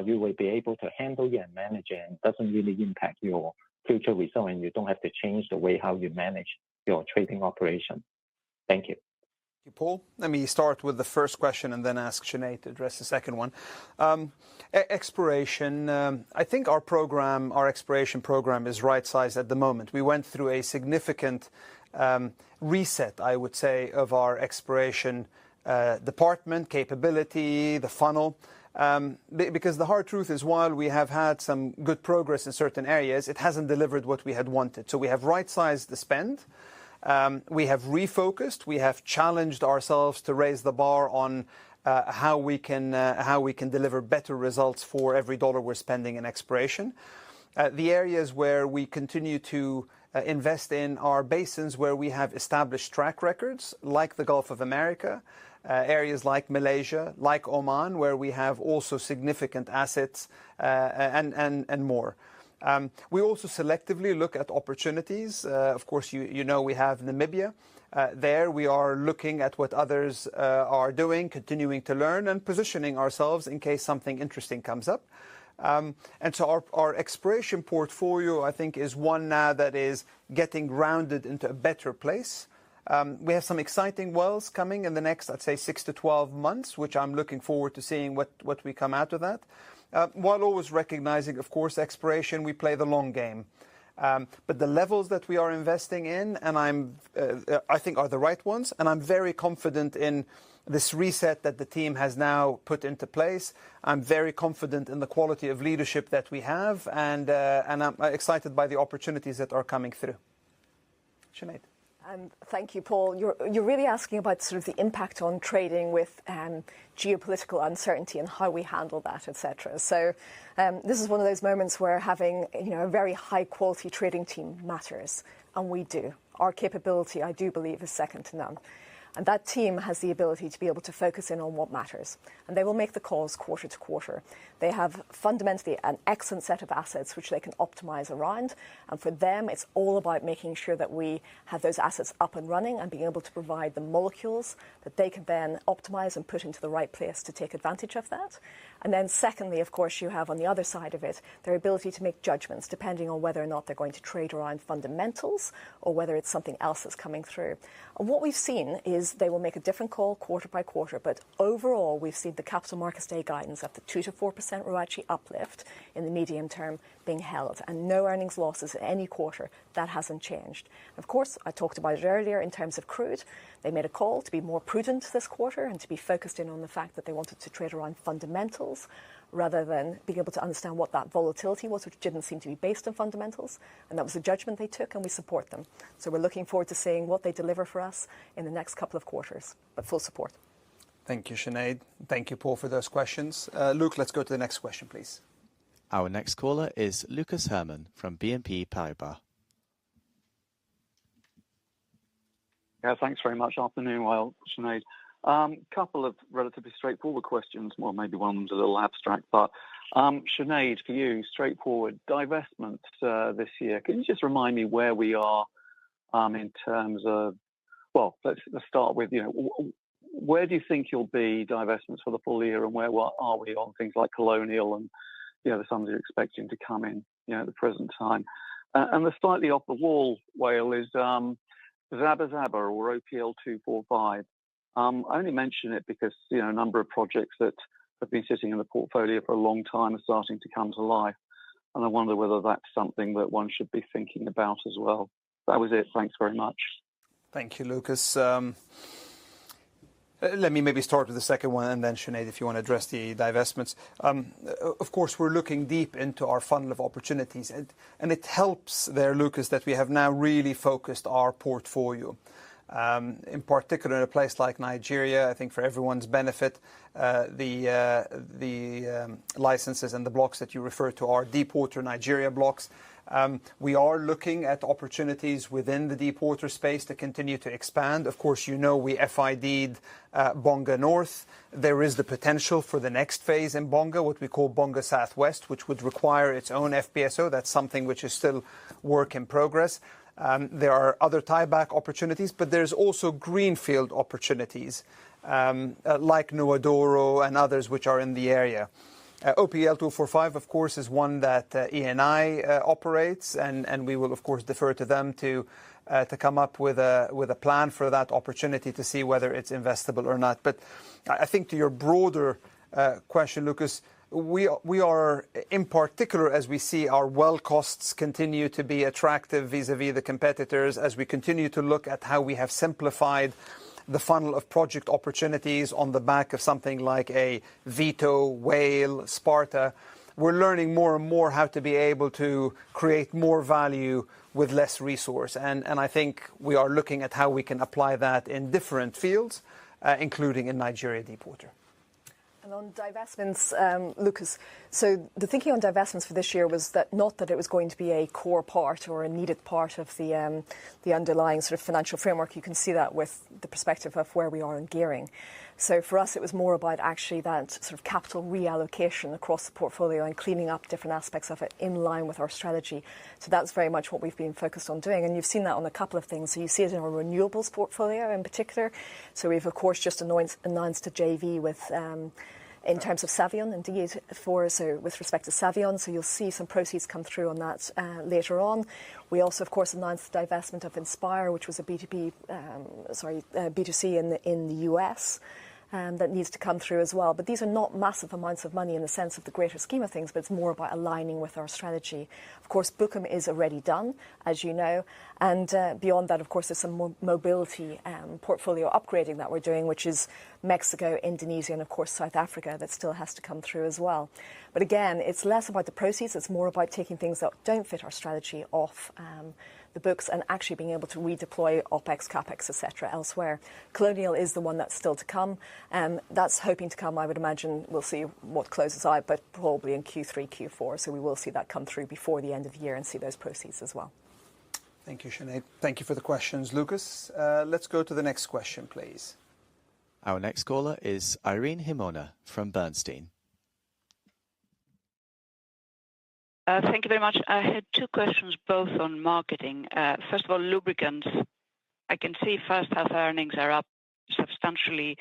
you will be able to handle it and manage it and doesn't really impact your future result, and you don't have to change the way how you manage your trading operation. Thank you. Thank you, Paul. Let me start with the first question and then ask Sinead to address the second one. Exploration, I think our exploration program is right-sized at the moment. We went through a significant reset, I would say, of our exploration department, capability, the funnel. Because the hard truth is, while we have had some good progress in certain areas, it hasn't delivered what we had wanted. So we have right-sized the spend. We have refocused. We have challenged ourselves to raise the bar on how we can deliver better results for every dollar we're spending in exploration. The areas where we continue to invest in are basins where we have established track records, like the Gulf of America, areas like Malaysia, like Oman, where we have also significant assets and more. We also selectively look at opportunities. Of course, you know we have Namibia. There we are looking at what others are doing, continuing to learn and positioning ourselves in case something interesting comes up. And so our exploration portfolio, I think, is one now that is getting rounded into a better place. We have some exciting wells coming in the next, I'd say, 6 to 12 months, which I'm looking forward to seeing what we come out of that. While always recognizing, of course, exploration, we play the long game. But the levels that we are investing in, and I think are the right ones, and I'm very confident in this reset that the team has now put into place. I'm very confident in the quality of leadership that we have, and I'm excited by the opportunities that are coming through. Sinead. And thank you, Paul. You're really asking about sort of the impact on trading with geopolitical uncertainty and how we handle that, etc. So this is one of those moments where having a very high quality trading team matters, and we do. Our capability, I do believe, is second to none. And that team has the ability to be able to focus in on what matters. And they will make the calls quarter to quarter. They have fundamentally an excellent set of assets which they can optimize around. And for them, it's all about making sure that we have those assets up and running and being able to provide the molecules that they can then optimize and put into the right place to take advantage of that. And then secondly, of course, you have on the other side of it, their ability to make judgments depending on whether or not they're going to trade around fundamentals or whether it's something else that's coming through. And what we've seen is is they will make a different call quarter by quarter. But overall, we've seen the Capital Markets Day guidance of the 2 to 4% ROACE uplift in the medium term being held, and no earnings losses in any quarter. That hasn't changed. Of course, I talked about it earlier in terms of crude. They made a call to be more prudent this quarter and to be focused in on the fact that they wanted to trade around fundamentals rather than being able to understand what that volatility was, which didn't seem to be based on fundamentals. And that was a judgment they took, and we support them. So we're looking forward to seeing what they deliver for us in the next couple of quarters, but full support. Thank you, Sinead. Thank you, Paul, for those questions. Luke, let's go to the next question, please. Our next caller is Lucas Herrmann from BNP Paribas. Yeah, thanks very much. Afternoon, Sinead. Couple of relatively straightforward questions. Well, maybe one of them's a little abstract, but Sinead, for you, straightforward. Divestment this year. Can you just remind me where we are in terms of, well, let's start with, where do you think you'll be divestments for the full year, and where are we on things like Colonial and, the sums you're expecting to come in, at the present time? And the slightly off the wall, Wael, is Zaba Zaba or OPL 245. I only mention it because, a number of projects that have been sitting in the portfolio for a long time are starting to come to life. And I wonder whether that's something that one should be thinking about as well. That was it. Thanks very much. Thank you, Lucas. Let me maybe start with the second one, and then Sinead, if you want to address the divestments. Of course, we're looking deep into our funnel of opportunities, and it helps there, Lucas, that we have now really focused our portfolio. In particular, in a place like Nigeria, I think for everyone's benefit, the licenses and the blocks that you refer to are deepwater Nigeria blocks. We are looking at opportunities within the deepwater space to continue to expand. Of course, we FID'd Bonga North. There is the potential for the next phase in Bonga, what we call Bonga Southwest, which would require its own FPSO. That's something which is still work in progress. There are other tieback opportunities, but there's also greenfield opportunities like Nuadoro and others which are in the area. OPL 245, of course, is one that Eni operates, and we will, of course, defer to them to come up with a plan for that opportunity to see whether it's investable or not. But I think to your broader question, Lucas, we are, in particular, as we see our well costs continue to be attractive vis-à-vis the competitors, as we continue to look at how we have simplified the funnel of project opportunities on the back of something like a Vito, Whale, Sparta. We're learning more and more how to be able to create more value with less resource. And I think we are looking at how we can apply that in different fields, including in Nigeria deepwater. And on divestments, Lucas, so the thinking on divestments for this year was that not that it was going to be a core part or a needed part of the underlying sort of financial framework. You can see that with the perspective of where we are in gearing. So for us, it was more about actually that sort of capital reallocation across the portfolio and cleaning up different aspects of it in line with our strategy. So that's very much what we've been focused on doing. And you've seen that on a couple of things. So you see it in our renewables portfolio in particular. So we've, of course, just announced a JV with in terms of Savion, indeed, so with respect to Savion. So you'll see some proceeds come through on that later on. We also, of course, announced the divestment of Inspire, which was a B2C in the US. That needs to come through as well. But these are not massive amounts of money in the sense of the greater scheme of things, but it's more about aligning with our strategy. Of course, Bukom is already done, as you know. And beyond that, of course, there's some mobility portfolio upgrading that we're doing, which is Mexico, Indonesia, and, of course, South Africa that still has to come through as well. But again, it's less about the proceeds. It's more about taking things that don't fit our strategy off the books and actually being able to redeploy OPEX, CAPEX, etc. elsewhere. Colonial is the one that's still to come. That's hoping to come, I would imagine. We'll see what closes out, but probably in Q3, Q4. So we will see that come through before the end of the year and see those proceeds as well. Thank you, Sinead. Thank you for the questions, Lucas. Let's go to the next question, please. Our next caller is Irene Himona from Bernstein. Thank you very much. I had two questions, both on marketing. First of all, lubricants. I can see first half earnings are up substantially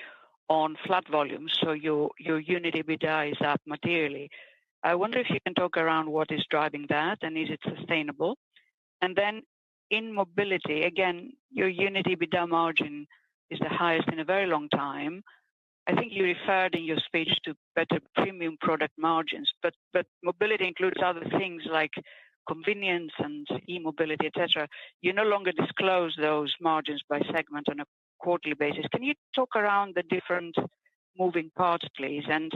on flat volumes, so your unit EBITDA is up materially. I wonder if you can talk around what is driving that, and is it sustainable? And then in mobility, again, your unit EBITDA margin is the highest in a very long time. I think you referred in your speech to better premium product margins, but mobility includes other things like convenience and e-mobility, etc. You no longer disclose those margins by segment on a quarterly basis. Can you talk around the different moving parts, please, and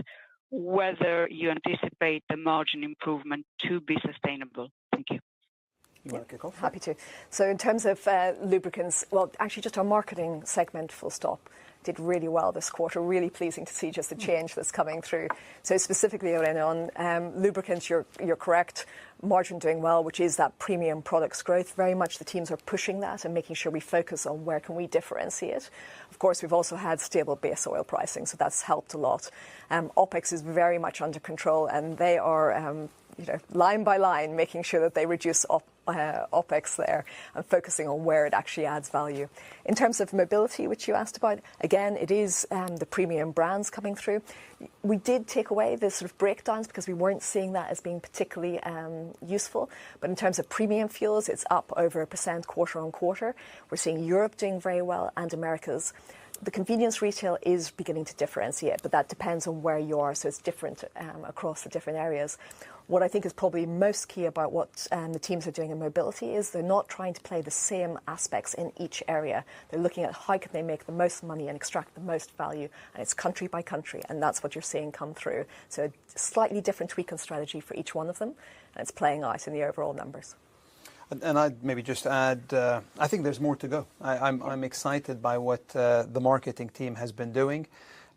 whether you anticipate the margin improvement to be sustainable? Thank you. You want to kick off? Happy to. So in terms of lubricants, well, actually just our marketing segment, full stop, did really well this quarter. Really pleasing to see just the change that's coming through. So specifically on lubricants, you're correct. Margin doing well, which is that premium products growth. Very much the teams are pushing that and making sure we focus on where can we differentiate. Of course, we've also had stable base oil pricing, so that's helped a lot. OPEX is very much under control, and they are line by line making sure that they reduce OPEX there and focusing on where it actually adds value. In terms of mobility, which you asked about, again, it is the premium brands coming through. We did take away the sort of breakdowns because we weren't seeing that as being particularly useful. But in terms of premium fuels, it's up over 1% quarter on quarter. We're seeing Europe doing very well and Americas. The convenience retail is beginning to differentiate, but that depends on where you are, so it's different across the different areas. What I think is probably most key about what the teams are doing in mobility is they're not trying to play the same aspects in each area. They're looking at how can they make the most money and extract the most value, and it's country by country, and that's what you're seeing come through. So a slightly different tweak and strategy for each one of them, and it's playing out in the overall numbers. And I'd maybe just add, I think there's more to go. I'm excited by what the marketing team has been doing.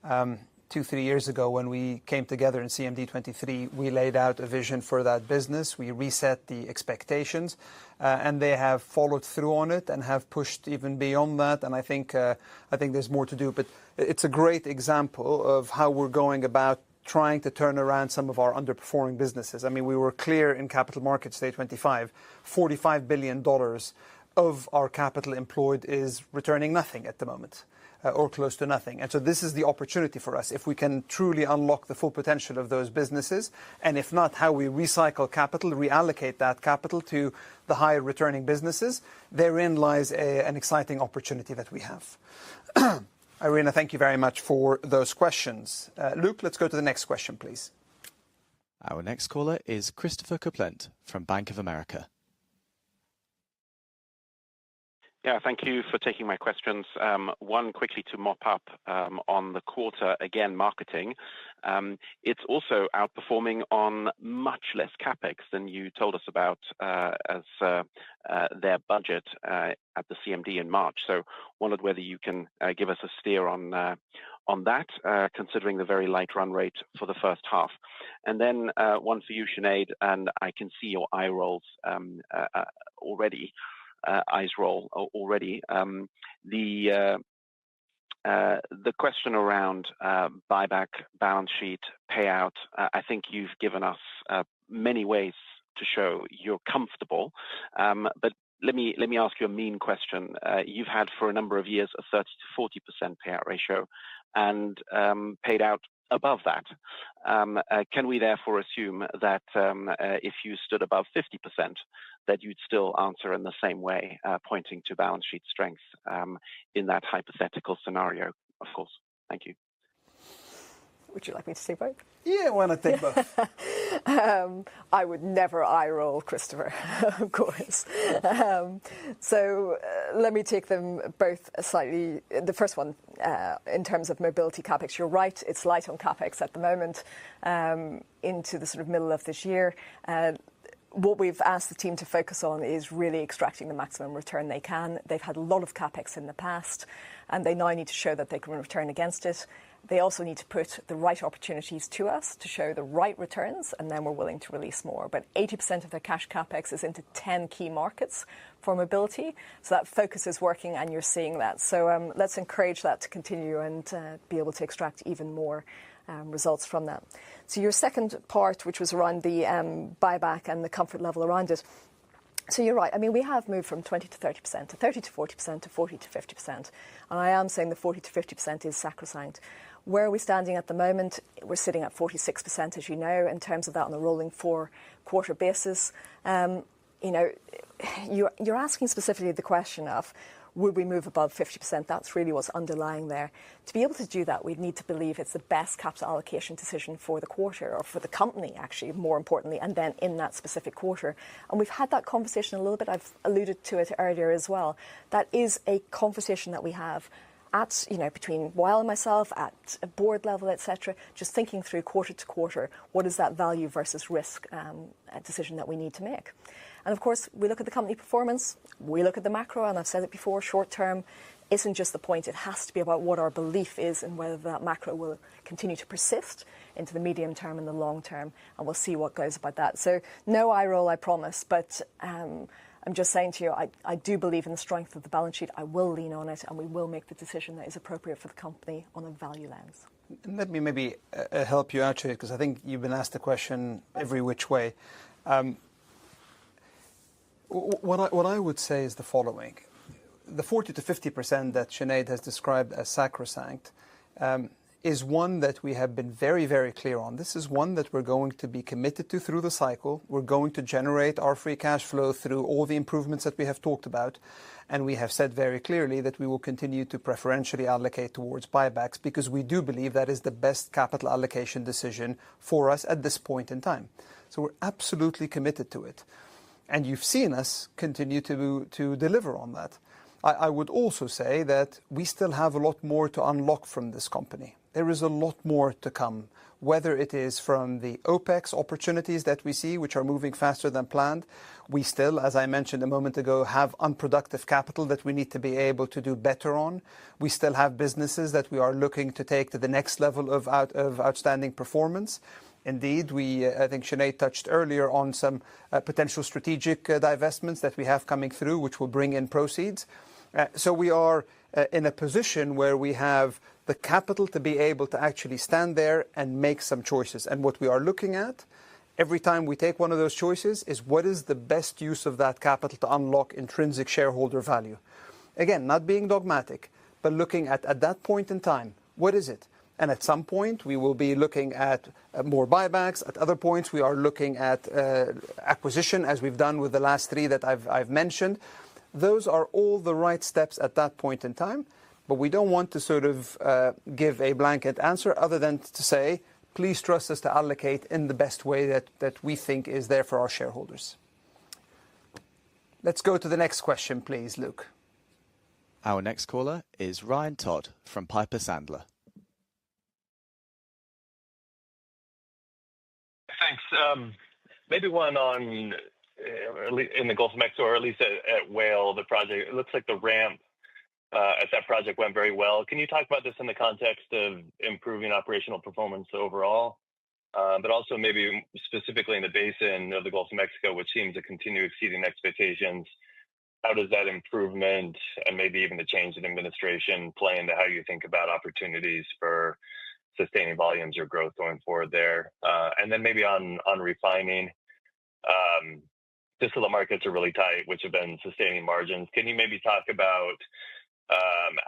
2-3 years ago, when we came together in CMD 23, we laid out a vision for that business. We reset the expectations, and they have followed through on it and have pushed even beyond that. And I think there's more to do. But it's a great example of how we're going about trying to turn around some of our underperforming businesses. I mean, we were clear in Capital Markets Day 25, $45 billion of our capital employed is returning nothing at the moment, or close to nothing. And so this is the opportunity for us. If we can truly unlock the full potential of those businesses, and if not, how we recycle capital, reallocate that capital to the higher returning businesses, therein lies an exciting opportunity that we have. Irina, thank you very much for those questions. Luke, let's go to the next question, please. Our next caller is Christopher Copeland from Bank of America. Yeah, thank you for taking my questions. One quickly to mop up on the quarter, again, marketing. It's also outperforming on much less CapEx than you told us about as their budget at the CMD in March. So wondered whether you can give us a steer on that, considering the very light run rate for the first half. And then one for you, Sinead, and I can see your eye rolls already. Eyes roll already. The question around buyback, balance sheet, payout, I think you've given us many ways to show you're comfortable. But let me ask you a mean question. You've had for a number of years a 30 to 40% payout ratio and paid out above that. Can we therefore assume that if you stood above 50%, that you'd still answer in the same way, pointing to balance sheet strength in that hypothetical scenario, of course? Thank you. Would you like me to say both? Yeah, why not take both? I would never eye roll, Christopher, of course. So let me take them both slightly. The first one, in terms of mobility CapEx, you're right, it's light on CapEx at the moment into the sort of middle of this year. What we've asked the team to focus on is really extracting the maximum return they can. They've had a lot of CapEx in the past, and they now need to show that they can return against it. They also need to put the right opportunities to us to show the right returns, and then we're willing to release more. But 80% of their cash CapEx is into 10 key markets for mobility. So that focus is working, and you're seeing that. So let's encourage that to continue and be able to extract even more results from that. So your second part, which was around the buyback and the comfort level around it. So you're right. I mean, we have moved from 20 to 30%, to 30 to 40%, to 40 to 50%. And I am saying the 40 to 50% is sacrosanct. Where are we standing at the moment? We're sitting at 46%, as you know, in terms of that on a rolling 4-quarter basis. You're asking specifically the question of would we move above 50%? That's really what's underlying there. To be able to do that, we'd need to believe it's the best capital allocation decision for the quarter, or for the company, actually, more importantly, and then in that specific quarter. And we've had that conversation a little bit. I've alluded to it earlier as well. That is a conversation that we have at, between Wael and myself, at a board level, etc., just thinking through quarter to quarter, what is that value versus risk decision that we need to make. And of course, we look at the company performance, we look at the macro, and I've said it before, short term isn't just the point. It has to be about what our belief is and whether that macro will continue to persist into the medium term and the long term, and we'll see what goes about that. So no eye roll, I promise, but I'm just saying to you, I do believe in the strength of the balance sheet. I will lean on it, and we will make the decision that is appropriate for the company on a value lens. Let me maybe help you out here, because I think you've been asked the question every which way. What I would say is the following. The 40 to 50% that Sinead has described as sacrosanct is one that we have been very, very clear on. This is one that we're going to be committed to through the cycle. We're going to generate our free cash flow through all the improvements that we have talked about. And we have said very clearly that we will continue to preferentially allocate towards buybacks, because we do believe that is the best capital allocation decision for us at this point in time. So we're absolutely committed to it. And you've seen us continue to deliver on that. I would also say that we still have a lot more to unlock from this company. There is a lot more to come, whether it is from the OPEX opportunities that we see, which are moving faster than planned. We still, as I mentioned a moment ago, have unproductive capital that we need to be able to do better on. We still have businesses that we are looking to take to the next level of outstanding performance. Indeed, I think Sinead touched earlier on some potential strategic divestments that we have coming through, which will bring in proceeds. So we are in a position where we have the capital to be able to actually stand there and make some choices. And what we are looking at every time we take one of those choices is what is the best use of that capital to unlock intrinsic shareholder value. Again, not being dogmatic, but looking at that point in time, what is it? And at some point, we will be looking at more buybacks. At other points, we are looking at acquisition, as we've done with the last three that I've mentioned. Those are all the right steps at that point in time. But we don't want to sort of give a blanket answer other than to say, please trust us to allocate in the best way that we think is there for our shareholders. Let's go to the next question, please, Luke. Our next caller is Ryan Todd from Piper Sandler. Thanks. Maybe one on in the Gulf of Mexico, or at least at Whale, the project. It looks like the ramp at that project went very well. Can you talk about this in the context of improving operational performance overall, but also maybe specifically in the basin of the Gulf of Mexico, which seems to continue exceeding expectations? How does that improvement and maybe even the change in administration play into how you think about opportunities for sustaining volumes or growth going forward there? And then maybe on refining, distillate markets are really tight, which have been sustaining margins. Can you maybe talk about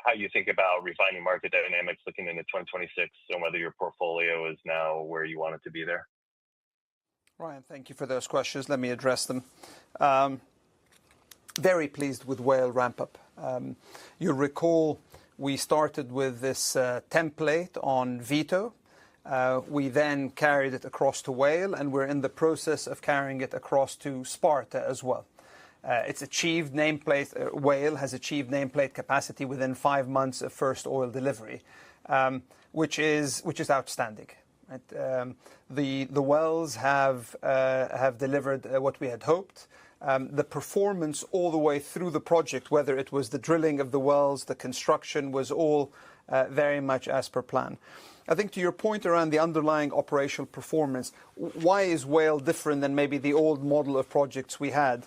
how you think about refining market dynamics looking into 2026 and whether your portfolio is now where you want it to be there? Ryan, thank you for those questions. Let me address them. Very pleased with Whale ramp-up. You'll recall we started with this template on Vito. We then carried it across to Whale, and we're in the process of carrying it across to Sparta as well. It's achieved nameplate. Whale has achieved nameplate capacity within 5 months of first oil delivery, which is outstanding. Right? The wells have delivered what we had hoped. The performance all the way through the project, whether it was the drilling of the wells, the construction, was all very much as per plan. I think to your point around the underlying operational performance, why is Whale different than maybe the old model of projects we had?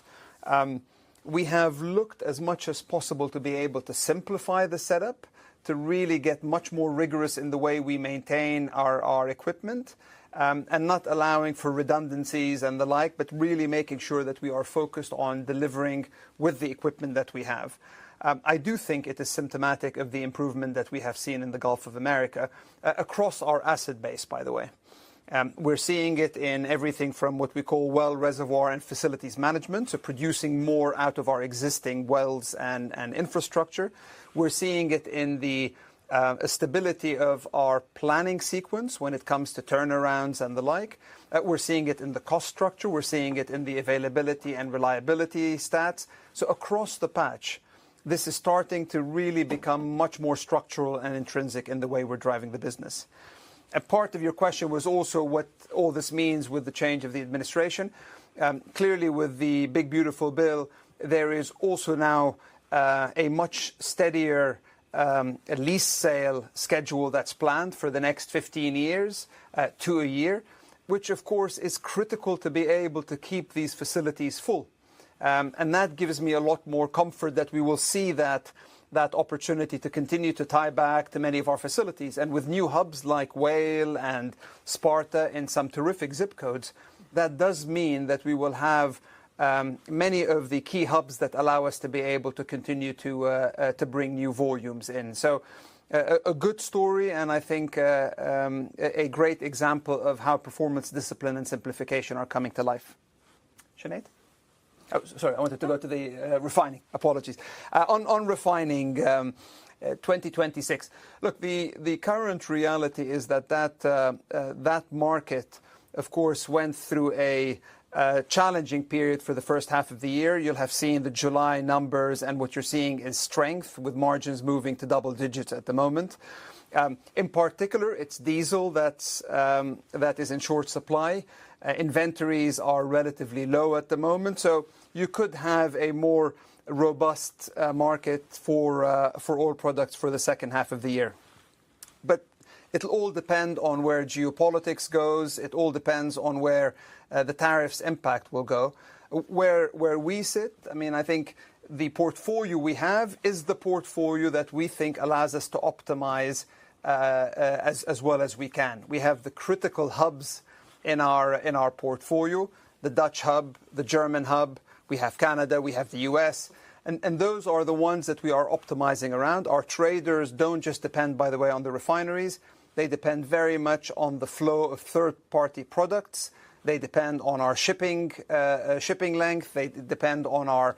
We have looked as much as possible to be able to simplify the setup, to really get much more rigorous in the way we maintain our equipment, and not allowing for redundancies and the like, but really making sure that we are focused on delivering with the equipment that we have. I do think it is symptomatic of the improvement that we have seen in the Gulf of America across our asset base, by the way. We're seeing it in everything from what we call well reservoir and facilities management, so producing more out of our existing wells and infrastructure. We're seeing it in the stability of our planning sequence when it comes to turnarounds and the like. We're seeing it in the cost structure. We're seeing it in the availability and reliability stats. So across the patch, this is starting to really become much more structural and intrinsic in the way we're driving the business. A part of your question was also what all this means with the change of the administration. Clearly, with the Big Beautiful Bill, there is also now a much steadier lease sale schedule that's planned for the next 15 years to a year, which of course is critical to be able to keep these facilities full. And that gives me a lot more comfort that we will see that opportunity to continue to tie back to many of our facilities. And with new hubs like Whale and Sparta in some terrific zip codes, that does mean that we will have many of the key hubs that allow us to be able to continue to bring new volumes in. So a good story, and I think a great example of how performance, discipline and simplification are coming to life. Sinead? Oh, sorry, I wanted to go to the refining. Apologies. On refining 2026, look, the current reality is that market, of course, went through a challenging period for the first half of the year. You'll have seen the July numbers, and what you're seeing is strength, with margins moving to double digits at the moment. In particular, it's diesel that is in short supply. Inventories are relatively low at the moment, so you could have a more robust market for oil products for the second half of the year. But it'll all depend on where geopolitics goes. It all depends on where the tariffs impact will go. Where we sit, I mean, I think the portfolio we have is the portfolio that we think allows us to optimize as well as we can. We have the critical hubs in our portfolio, the Dutch hub, the German hub, we have Canada, we have the US, and those are the ones that we are optimizing around. Our traders don't just depend, by the way, on the refineries. They depend very much on the flow of third-party products. They depend on our shipping length. They depend on our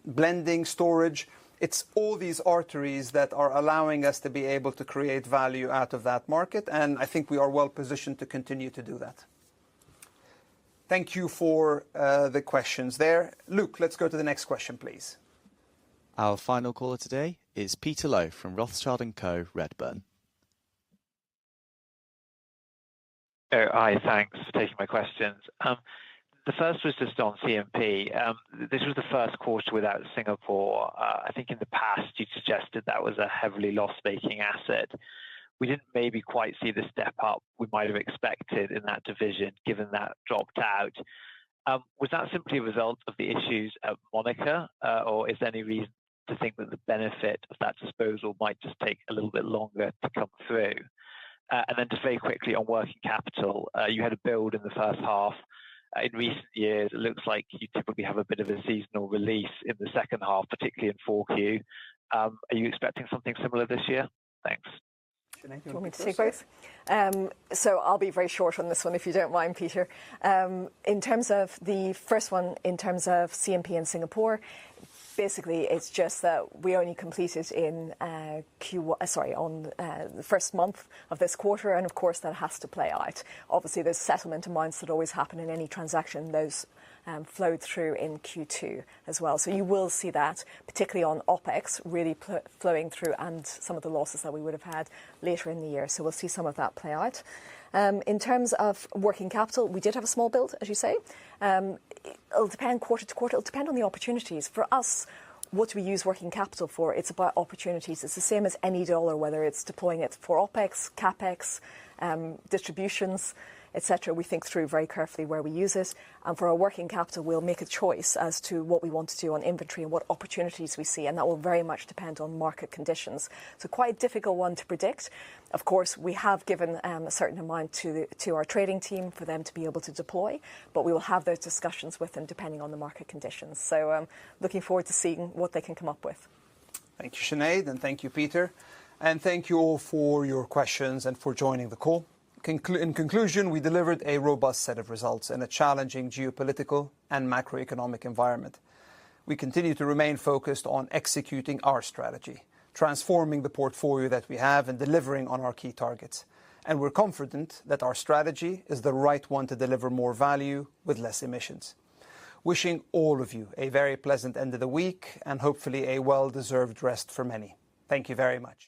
blending storage. It's all these arteries that are allowing us to be able to create value out of that market, and I think we are well positioned to continue to do that. Thank you for the questions there. Luke, let's go to the next question, please. Our final caller today is Peter Lowe from Rothschild & Co Redburn. Oh, hi, thanks for taking my questions. The first was just on CMP. This was the first quarter without Singapore. I think in the past you suggested that was a heavily loss-making asset. We didn't maybe quite see the step up we might have expected in that division, given that dropped out. Was that simply a result of the issues at Monaca, or is there any reason to think that the benefit of that disposal might just take a little bit longer to come through? And then just very quickly on working capital, you had a build in the first half. In recent years, it looks like you typically have a bit of a seasonal release in the second half, particularly in 4Q. Are you expecting something similar this year? Thanks. Do you want me to take both? So I'll be very short on this one, if you don't mind, Peter. In terms of the first one, in terms of CMP in Singapore, basically it's just that we only completed in the first month of this quarter, and of course that has to play out. Obviously there's settlement amounts that always happen in any transaction. Those flowed through in Q2 as well. So you will see that, particularly on OPEX, really flowing through, and some of the losses that we would have had later in the year. So we'll see some of that play out. In terms of working capital, we did have a small build, as you say. It'll depend quarter to quarter. It'll depend on the opportunities. For us, what do we use working capital for? It's about opportunities. It's the same as any dollar, whether it's deploying it for OPEX, CAPEX, distributions, etc. We think through very carefully where we use it. And for our working capital, we'll make a choice as to what we want to do on inventory and what opportunities we see. And that will very much depend on market conditions. So quite a difficult one to predict. Of course, we have given a certain amount to our trading team for them to be able to deploy. But we will have those discussions with them depending on the market conditions. So looking forward to seeing what they can come up with. Thank you, Sinead, and thank you, Peter. And thank you all for your questions and for joining the call. In conclusion, we delivered a robust set of results in a challenging geopolitical and macroeconomic environment. We continue to remain focused on executing our strategy, transforming the portfolio that we have and delivering on our key targets. And we're confident that our strategy is the right one to deliver more value with less emissions. Wishing all of you a very pleasant end of the week and hopefully a well-deserved rest for many. Thank you very much.